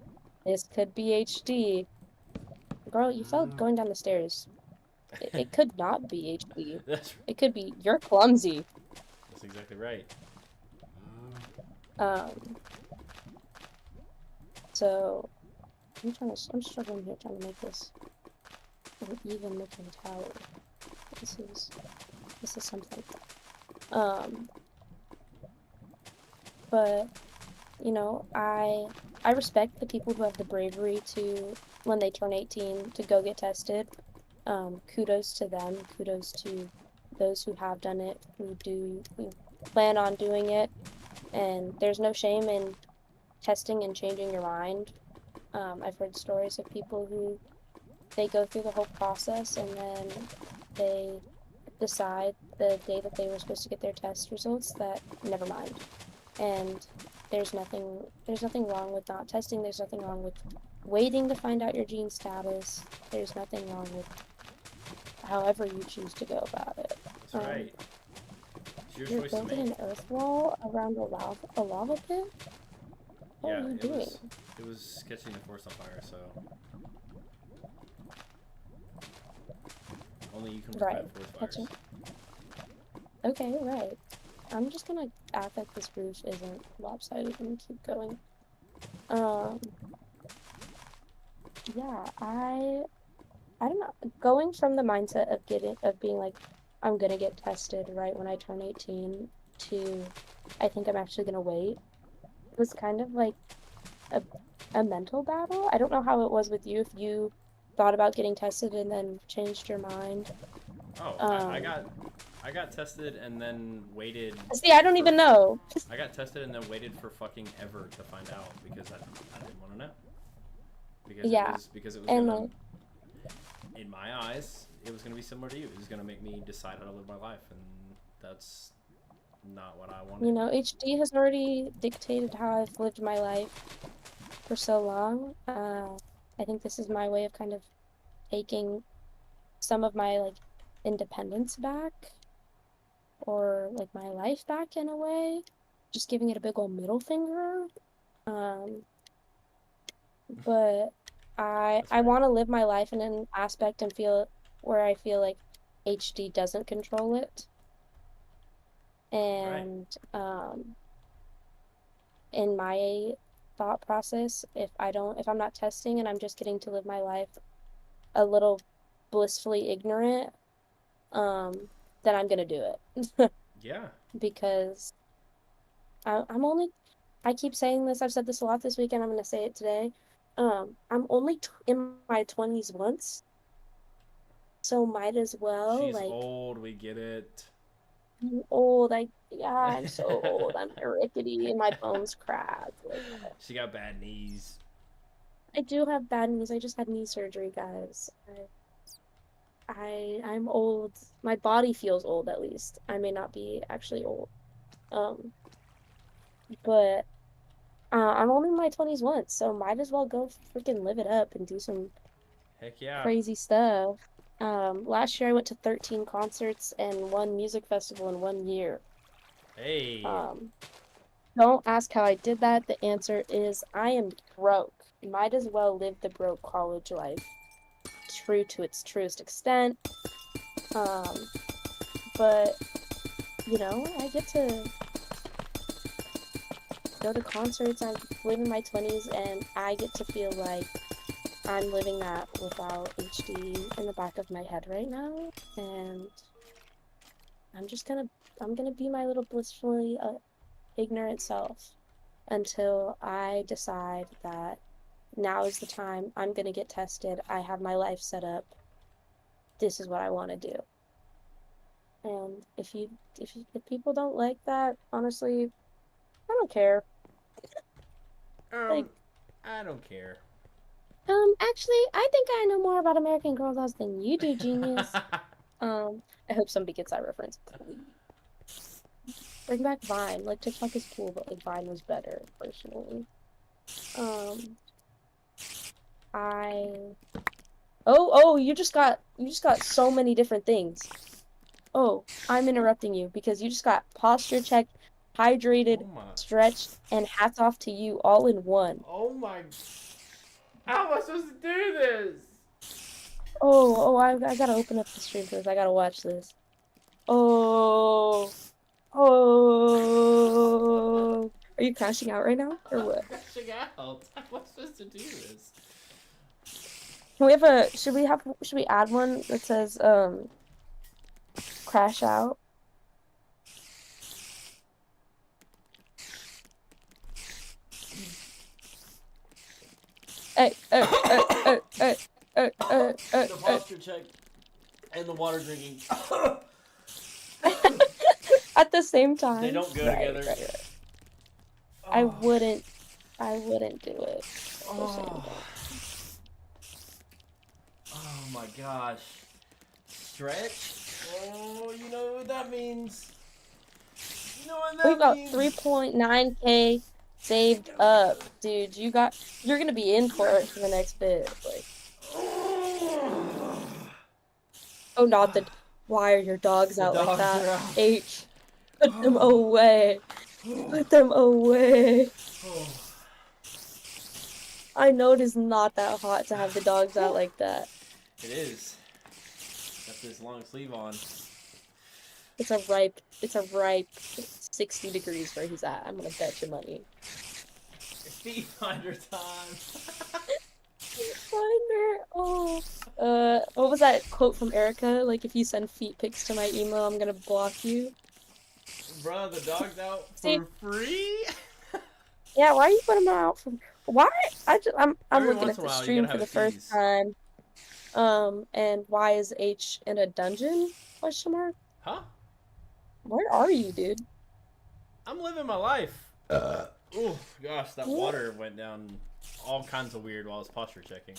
this could be HD. Girl, you fell going down the stairs. It could not be HD. that's It could be you're clumsy. that's exactly right. Um, so I'm struggling here trying to make this an even looking tower. This is this is something. Um, but you know, I respect the people who have the bravery to, when they turn 18, to go get tested. Kudos to them. Kudos to those who have done it, who plan on doing it. And there's no shame in testing and changing your mind. I've heard stories of people who they go through the whole process and then they decide the day that they were supposed to get their test results that never mind. And there's nothing wrong with not testing. There's nothing wrong with waiting to find out your gene status. There's nothing wrong with however you choose to go about it. That's right. It's your You're choice to building make. an earth wall around a lava pit? What are Yeah, you doing? it was catching the forest on fire, so only you can Right. prevent forest Catching. fires. Okay, right. I'm just gonna act like this roof isn't lopsided and keep going. Um, yeah, I don't know. Going from the mindset of being like, I'm gonna get tested right when I turn 18 to I think I'm actually gonna wait was kind of like a a mental battle. I don't know how it was with you, if you thought about getting tested and then changed your mind. Oh, Um, I got tested and then waited See, I don't for even know. I got tested and then waited for fucking ever to find out because I didn't want to know. Yeah, Because it was and gonna, like, in my eyes, it was gonna be similar to you. It was gonna make me decide how to live my life, and that's not what I you wanted. know, HD has already dictated how I've lived my life for so long. I think this is my way of kind of taking some of my like independence back, or like my life back in a way, just giving it a big old middle finger. Um, but That's I right. want to live my life in an aspect and feel where I feel like HD doesn't control it. Right. And in my thought process, if I'm not testing and I'm just getting to live my life a little blissfully ignorant, um, then I'm gonna do it. Yeah. Because I'm only, I keep saying this, I've said this a lot this week, and I'm gonna say it today. I'm only in my 20s once, So might as well, She's like, old. We get it. I'm old. I'm so old. I'm rickety and my bones cracked. Like, She got bad knees. I do have bad knees. I just had knee surgery, guys. I'm old. My body feels old, at least. I may not be actually old. Um, but I'm only in my 20s once, so might as well go freaking live it up and do some Heck yeah. crazy stuff. Last year I went to 13 concerts and one music festival in 1 year. Hey. Um, don't ask how I did that. The answer is I am broke. Might as well live the broke college life, true to its truest extent. Um, but I get to go to concerts. I live in my 20s, and I get to feel like I'm living that without HD in the back of my head right now. And I'm just I'm gonna be my little blissfully ignorant self until I decide that now is the time I'm gonna get tested. I have my life set up. This is what I want to do. And if people don't like that, honestly, I don't care. Like, I don't care. actually, I think I know more about American Girl dolls than you do, genius. I hope somebody gets that reference, please. Bring back Vine. Like, TikTok is cool, but like Vine was better, personally. Um, I oh, you just got so many different things. Oh, I'm interrupting you because you just got posture checked, hydrated, Oh my. stretched, and hats off to you all in one. Oh my. How am I supposed to do this? I gotta open up the stream for this. I gotta watch this. Oh, oh. Are you crashing out right now, or I'm what? crashing out. How am I supposed to do this? Can we should we add one that says, crash out? Hey, The posture check and the water drinking. At the same time. They don't go Right, together. right. Oh. I wouldn't do it. Oh. Oh my gosh. Stretch? Oh, you know what that means. You know what that We've got means. 3.9K saved up, dude. You're gonna be in for it for the next bit. Like, oh, not the. Why are your dogs The out like dogs that? are out. H, put them away. Put them away. I know it is not that hot to have the dogs out like that. It is. Got this long sleeve on. It's a ripe 60 degrees where he's at. I'm gonna bet you money. Feet finder time. Finder. Oh. What was that quote from Erica? Like, if you send feet pics to my email, I'm gonna block you. Bruh, the dog's out See? for free? Yeah, why are you putting them out for? Why? I'm Every looking once at in a the while, you stream gotta for have the a first tease. time. And why is H in a dungeon? Question mark. Huh? Where are you, dude? I'm living my life. Oh gosh, that Yeah. water went down all kinds of weird while I was posture checking.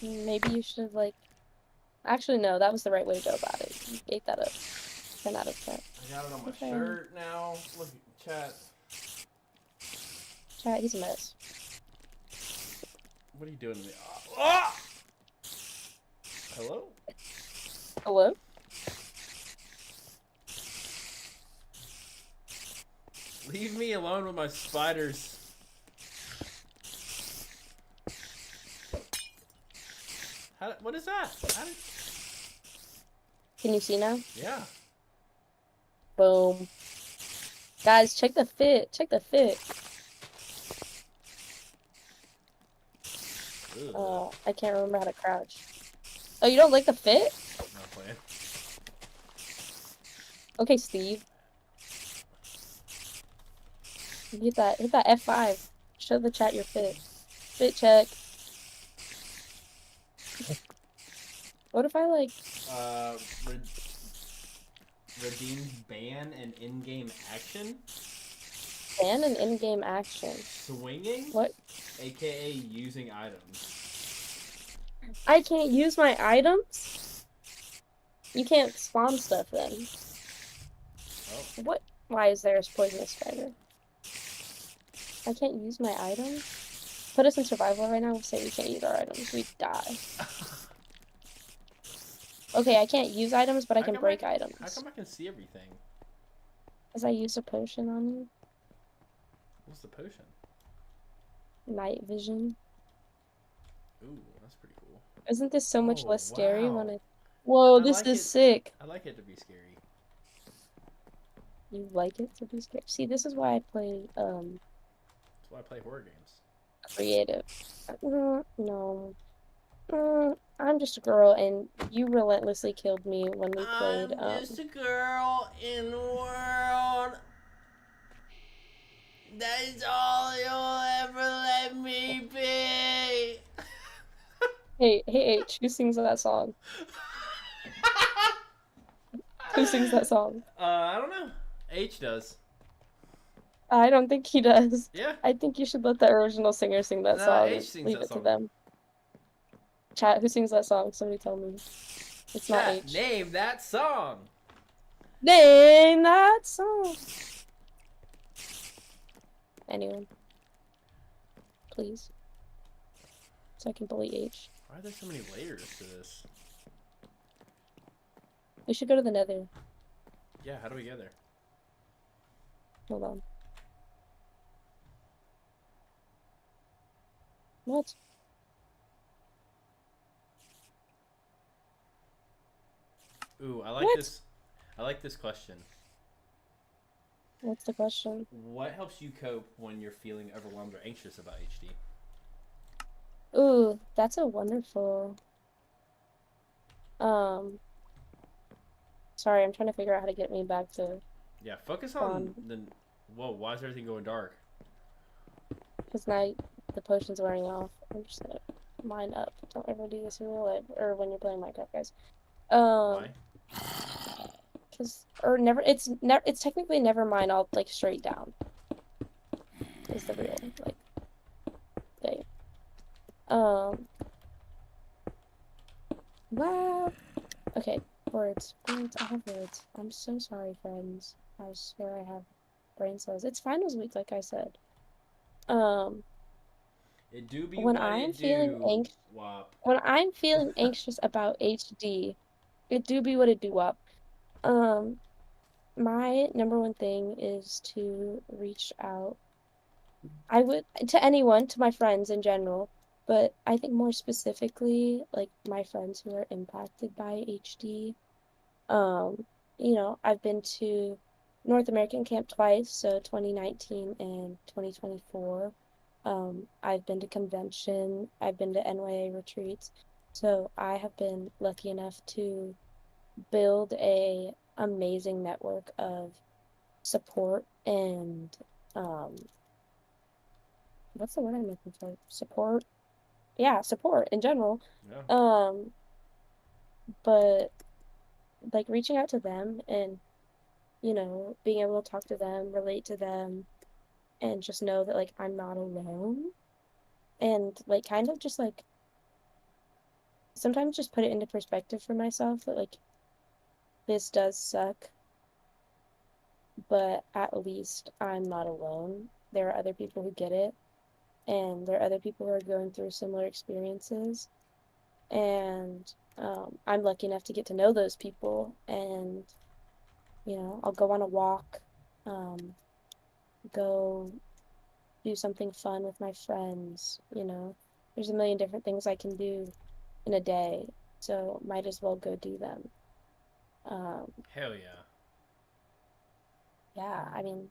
Maybe you should have, like. Actually, no, that was the right way to go about it. You ate that up. 10 out of 10. I got it on my Okay. shirt now. Look at chat. Chat, he's a mess. What are you doing to me? Ah! Hello? Hello? Leave me alone with my spiders. What is that? Can you see now? Yeah. Boom. Guys, check the fit. Check the fit. I can't remember how to crouch. Oh, you don't like the fit? Not playing. Okay, Steve. Hit that F5. Show the chat your fit. Fit check. What if I like? Uh, re- redeem ban and in-game action. Ban an in-game action. Swinging, What? aka using items. I can't use my items? You can't spawn stuff then. Oh, What? Why is there a poisonous spider? I can't use my items? Put us in survival right now. We'll say we can't use our items. We die. Okay, I can't use items, but I can break How items. come I can see everything? As I use a potion on you. What's the potion? Night vision. Ooh, that's pretty cool. Isn't this so much Oh, less scary wow. when it... Whoa, I this like is it. sick. I like it to be scary. You like it to be scared. See, this is why I play, That's why I play horror games. creative. No. I'm just a girl, and you relentlessly killed me when we played, a girl in the world. That is all you'll ever let me be. Hey, H, who sings that song? Who sings that song? I don't know. H does. I don't think he does. Yeah. I think you should let the original singer sing that No, song H and sings leave that it to song. them. Chat, who sings that song? Somebody tell me. It's not Chat, H. name that song. Name that song. Anyone. Please. So I can bully H. Why are there so many layers to this? We should go to the nether. Yeah, how do we get there? Hold on. What? Ooh, I like What? this. I like this question. What's the question? What helps you cope when you're feeling overwhelmed or anxious about HD? Ooh, that's a wonderful... Um... Sorry, I'm trying to figure out how to get me back to... Yeah, focus on the... Whoa, why is everything going dark? Because now the potion's wearing off. I'm just gonna mine up. Don't ever do this in real life, or when you're playing Minecraft, guys. Why? Because it's technically never mine all like straight down. Is the real like thing. Wow. Okay, words. Words. I have words. I'm so sorry, friends. I swear I have brain cells. It's finals week, like I said. It do be When what I'm it feeling do, anxious, Wop. when I'm feeling anxious about HD, it do be what it do up. My number one thing is to reach out. I would to anyone, to my friends in general, but I think more specifically, like my friends who are impacted by HD. Um, I've been to North American Camp twice, so 2019 and 2024. I've been to convention, I've been to NYA retreats. So I have been lucky enough to build a amazing network of support and um what's the word I'm looking for? Support. Yeah, support in general. Yeah. Um, but like reaching out to them and being able to talk to them, relate to them, and just know that like I'm not alone. And like kind of just like sometimes just put it into perspective for myself that like this does suck, but at least I'm not alone. There are other people who get it, and there are other people who are going through similar experiences. And I'm lucky enough to get to know those people, and I'll go on a walk, go do something fun with my friends. There's a million different things I can do in a day, so might as well go do them. Hell yeah. Yeah, I mean,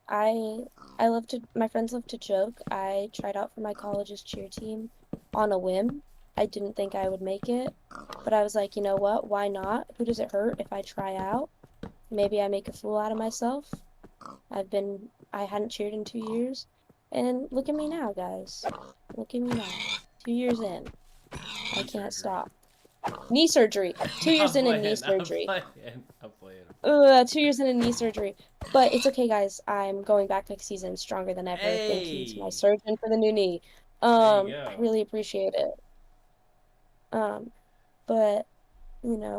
I love to, my friends love to joke. I tried out for my college's cheer team on a whim. I didn't think I would make it, but I was like, you know what? Why not? Who does it hurt if I try out? Maybe I make a fool out of myself. I hadn't cheered in 2 years, and look at me now, guys. Look at me now. 2 years in. I These are can't stop. Knee surgery. 2 years in and knee I'm surgery. I'm playing. 2 years in and knee surgery. But it's okay, guys. I'm going back next season stronger than ever. Thank you to my Hey, surgeon for the new knee. there you I go. really appreciate it. But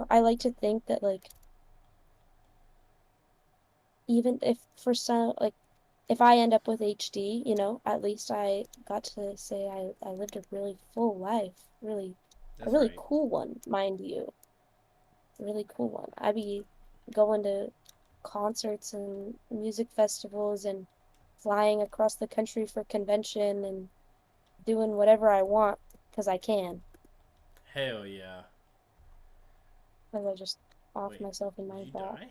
I like to think that like even if for some like if I end up with HD, at least I got to say I lived a really full life, a That's really right. cool one, mind you. A really cool one. I'd be going to concerts and music festivals and flying across the country for convention and doing whatever I want because I can. Hell yeah. Because I just off Wait, myself in did you Minecraft. die?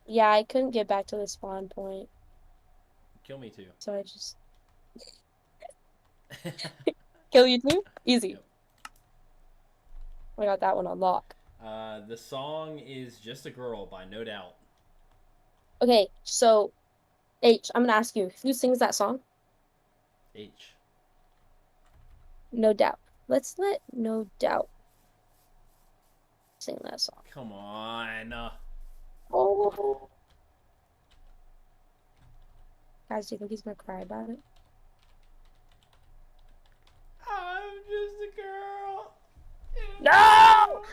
Yeah, I couldn't get back to the spawn point, Kill me too. so I just kill you too? Easy. Yep. I got that one on lock. The song is "Just a Girl" by No Doubt. Okay, so I'm gonna ask you, who sings that song? H. No doubt. Let's let No Doubt sing that song. Come on. Oh, guys, do you think he's gonna cry about it? I'm just a girl. No!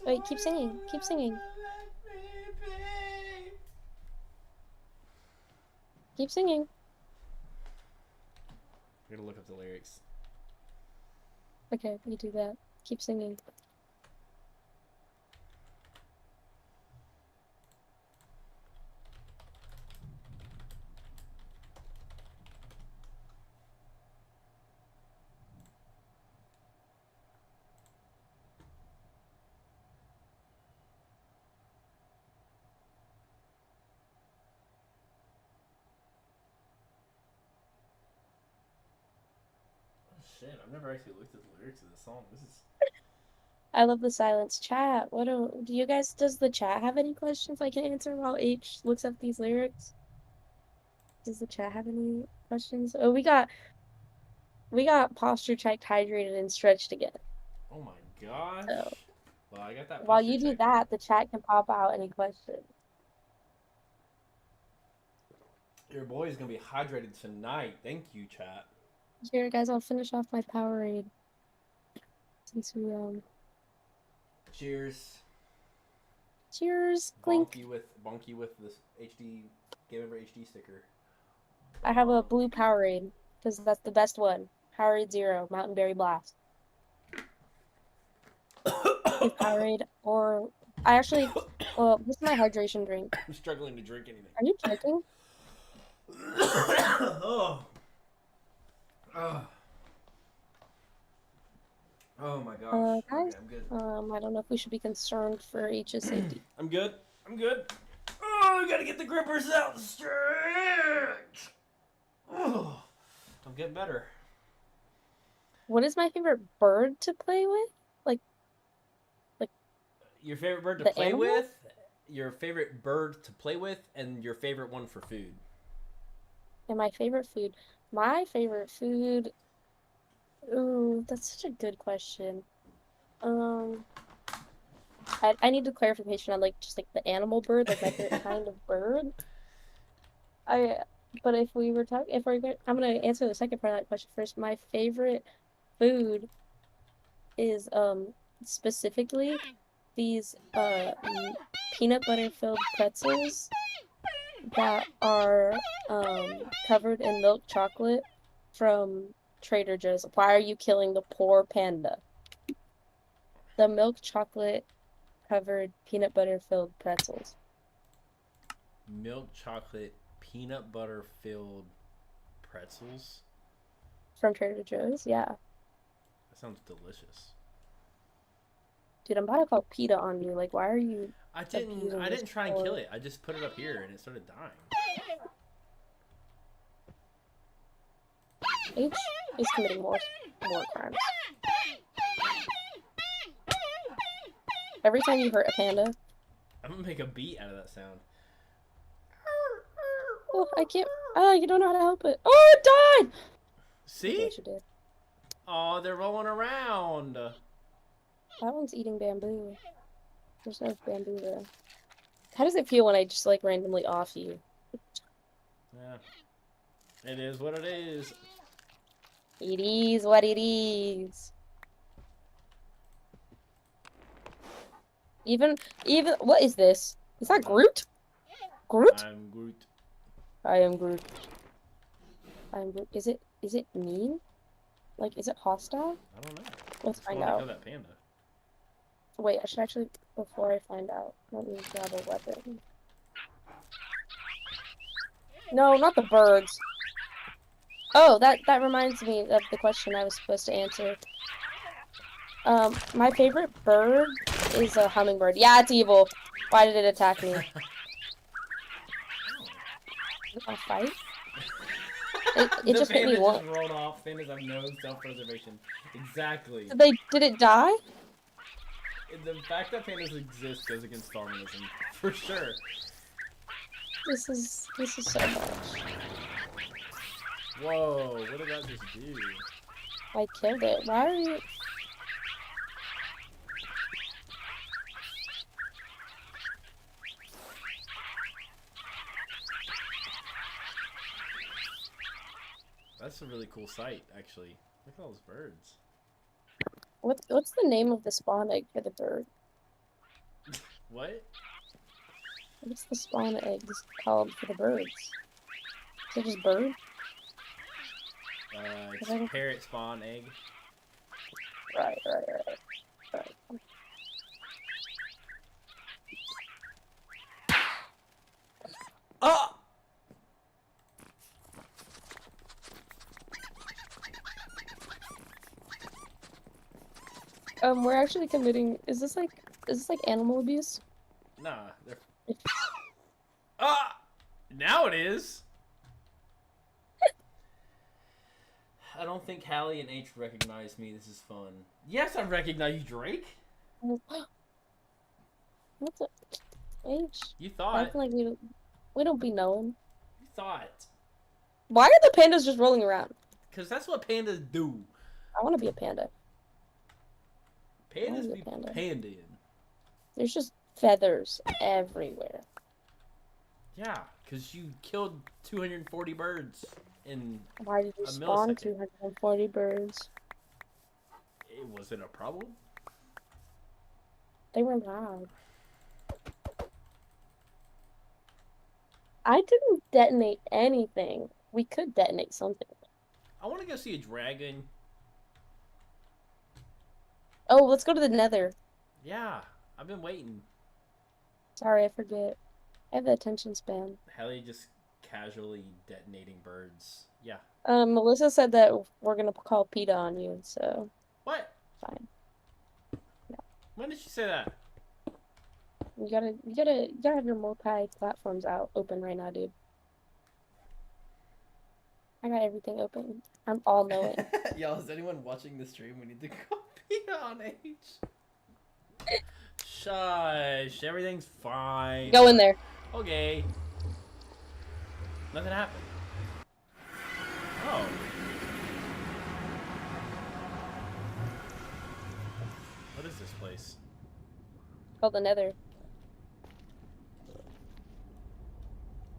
Wait, keep singing. Keep singing. Keep singing. I'm gonna look up the lyrics. Okay, you do that. Keep singing. Shit, I've never actually looked at the lyrics of this song. This is. I love the silence. Chat, do you guys, does the chat have any questions I can answer while H looks up these lyrics? Does the chat have any questions? Oh, we got posture checked, hydrated, and stretched again. Oh my gosh. So Well, I got that while posture you do check done. that, the chat can pop out any questions. Your boy is gonna be hydrated tonight. Thank you, chat. Here, guys, I'll finish off my Powerade. Since we Cheers. cheers, clink. Bonky with this HD Game Over HD sticker. I have a blue Powerade because that's the best one. Powerade Zero, Mountain Berry Blast. With Powerade, or I actually, well, this is my hydration drink. I'm struggling to drink anything. Are you joking? Oh. Oh my gosh. Guys, Okay, I'm good. I don't know if we should be concerned for H's safety. I'm good. I'm good. Oh, I gotta get the grippers out. Stretch. Oh, I'm getting better. What is my favorite bird to play with? Your favorite bird to The play animal? with, your favorite bird to play with, and your favorite one for food. And my favorite food. My favorite food. Ooh, that's such a good question. I need a clarification on just like the animal bird, like my favorite kind of bird. But if we were talking, I'm gonna answer the second part of that question first. My favorite food is specifically these peanut butter filled pretzels that are covered in milk chocolate from Trader Joe's. Why are you killing the poor panda? The milk chocolate covered peanut butter filled pretzels. Milk chocolate peanut butter filled pretzels. From Trader Joe's, yeah. That sounds delicious. Dude, I'm about to call PETA on you. Like, why are you I didn't try and kill it. I just put it up here and it started dying. H is committing more crimes. Every time you hurt a panda, I'm gonna make a beat out of that sound. oh, I can't. You don't know how to help it. Oh, it died. See? What you did? Oh, they're rolling around. That one's eating bamboo. There's no bamboo there. How does it feel when I just like randomly off you? Yeah. It is what it is. It is what it is. Even, what is this? Is that Groot? Groot? I'm Groot. I am Groot. I am Groot. Is it mean? Like, is it hostile? I don't know. Let's I find want to out. kill that panda. Wait, I should actually, before I find out, let me grab a weapon. No, not the birds. Oh, that reminds me of the question I was supposed to answer. My favorite bird is a hummingbird. Yeah, it's evil. Why did it attack me? A fight? It just hit me once. Just rolled off. Pandas have no self-preservation. Exactly. Did it die? The fact that pandas exist goes against Darwinism, for sure. This is so much. Whoa, what did that just do? I killed it. Why are you? That's a really cool sight, actually. Look at all those birds. What's the name of the spawn egg for the bird? What? What's the spawn eggs called for the birds? Is it just bird? It's parrot spawn egg. Right. Oh! We're actually committing. Is this like animal abuse? Nah, they're. Ah! Now it is! I don't think Hallie and H recognize me. This is fun. Yes, I recognize you, Drake! What's it? H? You thought. Acting like we don't be known. You thought. Why are the pandas just rolling around? Because that's what pandas do. I want to be a panda. Pandas be be a panda. pandaing. There's just feathers everywhere. Yeah, because you killed 240 birds in Why did you a spawn millisecond. 240 birds? It wasn't a problem. They were loud. I didn't detonate anything. We could detonate something. I want to go see a dragon. Oh, let's go to the Nether. Yeah, I've been waiting. Sorry, I forget. I have the attention span. Hallie just casually detonating birds. Yeah. Melissa said that we're gonna call PETA on you, so What? fine. When did she say that? You gotta have your multi-platforms open right now, dude. I got everything open. I'm all knowing. Y'all, is anyone watching the stream? We need to copy on H. Shush, everything's fine. Go in there. Okay. Nothing happened. Oh. What is this place? Called the Nether.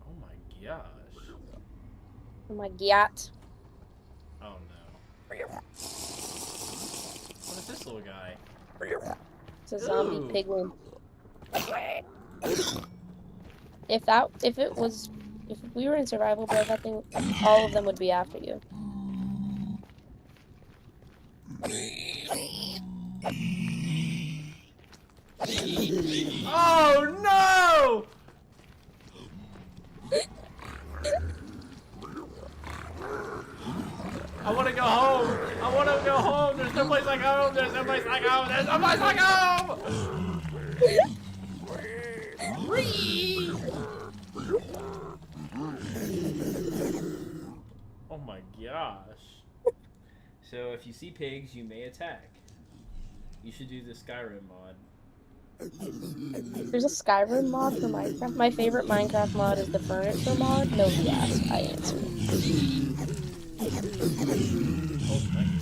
Oh my gosh. Oh my god. Oh no. What is this little guy? It's a zombie Ooh. piglin. If we were in survival mode, that thing, all of them would be after you. Oh no! I want to go home. I want to go home. There's no place like home. There's no place like home. There's no place like home. Whee! Oh my gosh. So if you see pigs, you may attack. You should do the Skyrim mod. There's a Skyrim mod for Minecraft. My favorite Minecraft mod is the furniture mod. Nobody asked. I answered. Oh, nice.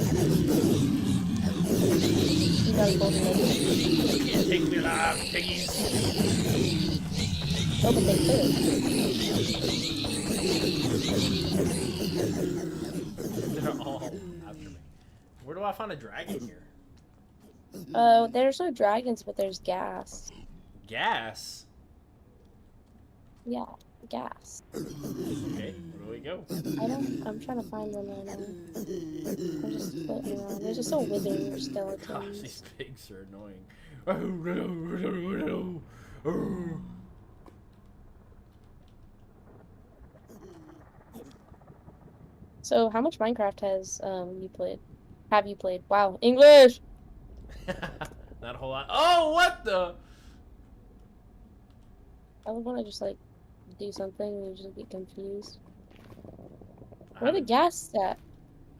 You got a golden nugget. Take me alive, piggies. Oh, but they could. They're all after me. Where do I find a dragon here? There's no dragons, but there's gas. Gas. Yeah, gas. Okay, where do we go? I'm trying to find them right now. I'm just floating around. They're just so withering Gosh, skeletons. these pigs are annoying. So, how much Minecraft has you played? Have you played? Wow, English. Not a whole lot. Oh, what the? I would want to just like do something and you just get confused. I Where the haven't- gas at?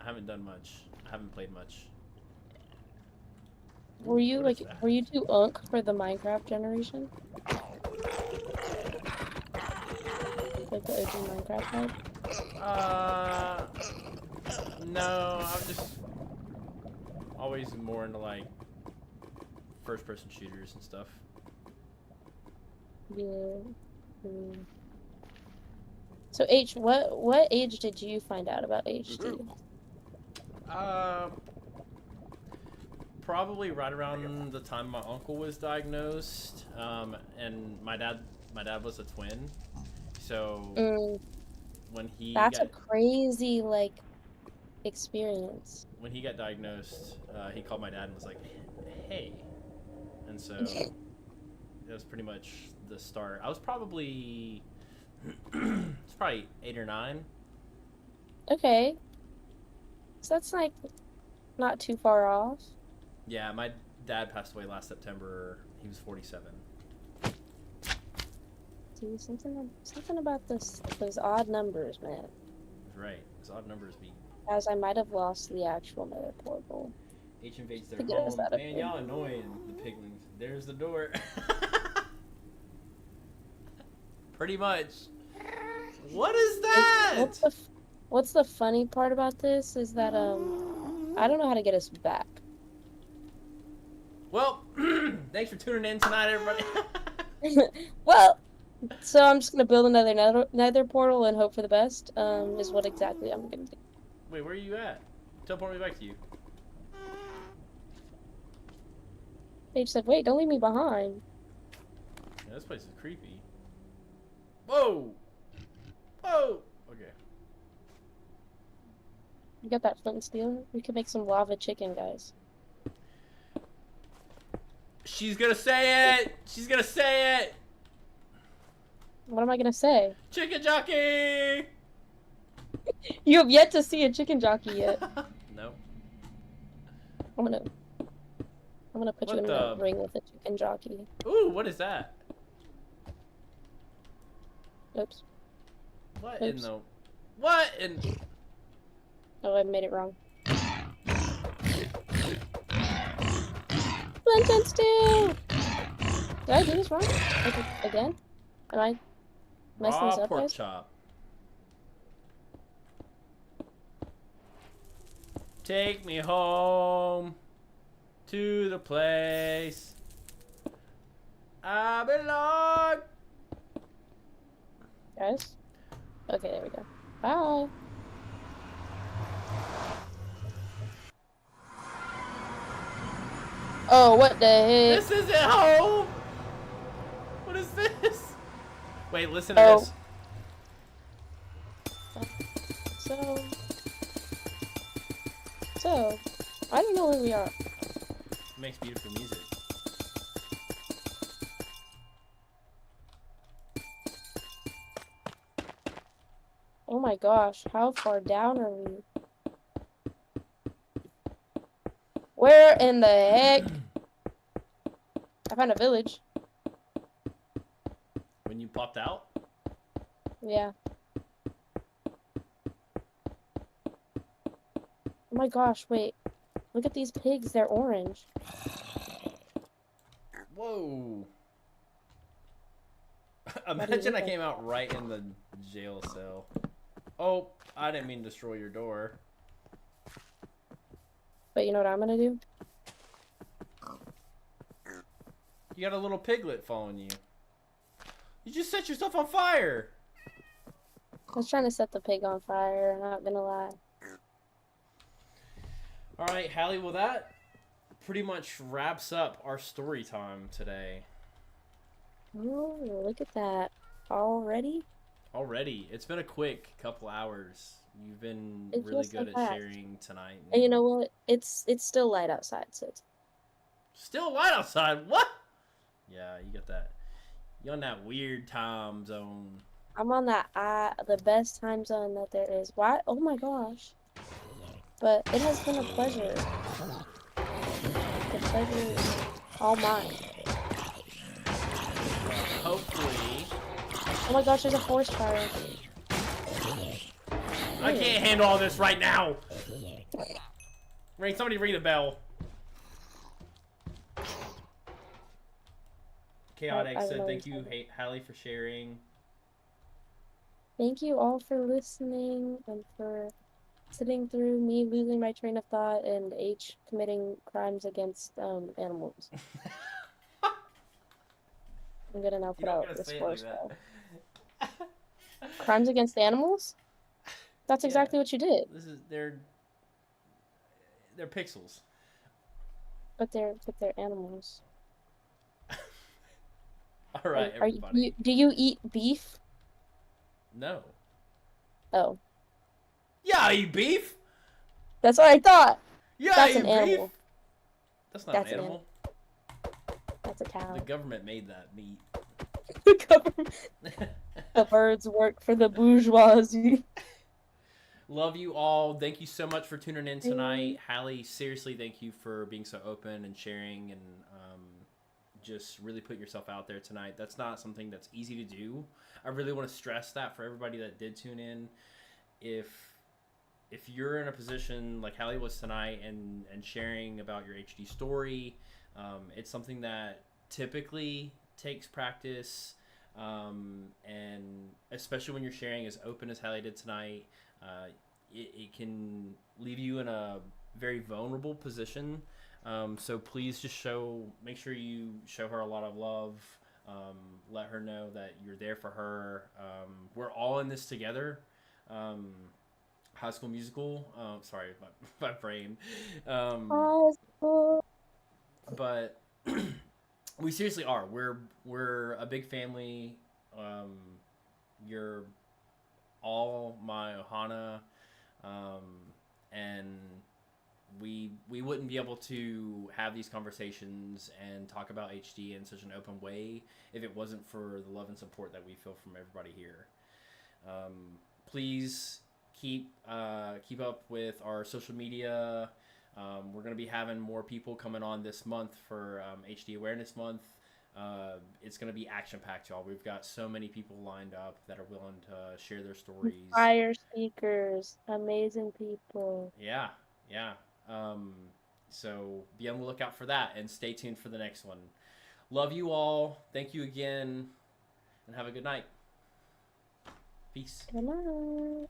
I haven't done much. I haven't played much. Were you What is like that? were you too unk for the Minecraft generation? Like the OG Minecraft type? No, I'm just always more into like first-person shooters and stuff. Yeah. Mm. So what age did you find out about HD? Probably right around the time my uncle was diagnosed, and my dad was a twin, so when he That's a got, crazy like experience. when he got diagnosed, he called my dad and was like, "Hey," and so that was pretty much the start. I was probably it's probably 8 or 9. Okay. So that's like not too far off. Yeah, my dad passed away last September. He was 47. See, something about those odd numbers, man. That's right. His odd numbers be. As I might have lost the actual nether portal. H invades their To get us home. out of Man, here. y'all annoying, the piglings. There's the door. Pretty much. What is that? What's the funny part about this is that I don't know how to get us back. Well, thanks for tuning in tonight, everybody. Well, so I'm just gonna build another nether portal and hope for the best. Is what exactly I'm gonna do. Wait, where are you at? Teleport me back to you. They said, "Wait, don't leave me behind." Yeah, this place is creepy. Whoa! Whoa! Okay. You got that flint and steel? We could make some lava chicken, guys. She's gonna say it! She's gonna say it! What am I gonna say? Chicken jockey! You have yet to see a chicken jockey yet. No. I'm gonna put you What in the- a ring with a chicken jockey. Ooh, what is that? Oops. What in Oops. the... What in... Oh, I made it wrong. Flint and steel! Did I do this wrong? Like, again? Am I messing this Raw up, pork guys? chop. Take me home to the place I belong. Guys? Okay, there we go. Bye! Oh, what the heck? This isn't home. What is this? Wait, listen to Oh. this. So, I don't know where we are. It makes beautiful music. Oh my gosh, how far down are we? Where in the heck? I found a village. When you popped out? Yeah. Oh my gosh, wait. Look at these pigs, they're orange. Whoa. do you Imagine I look came out right in the jail cell. Oh, I didn't mean to destroy your door. But you know what I'm gonna do? You got a little piglet following you. You just set yourself on fire. I was trying to set the pig on fire, I'm not gonna lie. All right, Hallie, well, that pretty much wraps up our story time today. Oh, look at that. Already? Already. It's been a quick couple hours. You've been It really feels so good at fast. sharing tonight. And you know what? It's still light outside, so it's... Still light outside. What? Yeah, you got that. You're on that weird time zone. I'm on the best time zone that there is. Why? Oh my gosh. But it has been a pleasure. The pleasure is all mine. Hopefully. Oh my gosh, there's a forest fire. I can't handle all this right now. Somebody ring the bell. Chaotic I said, know thank you you, Hallie, for sharing. Thank you all for listening and for sitting through me losing my train of thought and H committing crimes against animals. I'm gonna now put out this forest fire. Crimes against animals? That's exactly what you did. This is they're pixels. But they're animals. All right, everybody. Do you eat beef? No. Oh. Yeah, I eat beef. That's what I thought. Yeah, That's I an eat animal. beef. That's not an animal. That's a cow. The government made that meat. The government. The birds work for the bourgeoisie. Love you all. Thank you so much for tuning in tonight. Hallie, seriously, thank you for being so open and sharing and just really putting yourself out there tonight. That's not something that's easy to do. I really want to stress that for everybody that did tune in. If you're in a position like Hallie was tonight and sharing about your HD story, it's something that typically takes practice, and especially when you're sharing as open as Hallie did tonight, it can leave you in a very vulnerable position. So please just make sure you show her a lot of love. Let her know that you're there for her. We're all in this together. High School Musical. Sorry, my brain. But we seriously are. We're a big family. You're all my Ohana, and we wouldn't be able to have these conversations and talk about HD in such an open way if it wasn't for the love and support that we feel from everybody here. Please keep up with our social media. We're going to be having more people coming on this month for HD Awareness Month. It's going to be action-packed, y'all. We've got so many people lined up that are willing to share their stories. Fire speakers. Amazing people. Yeah. So be on the lookout for that and stay tuned for the next one. Love you all. Thank you again, and have a good night. Peace. Good night.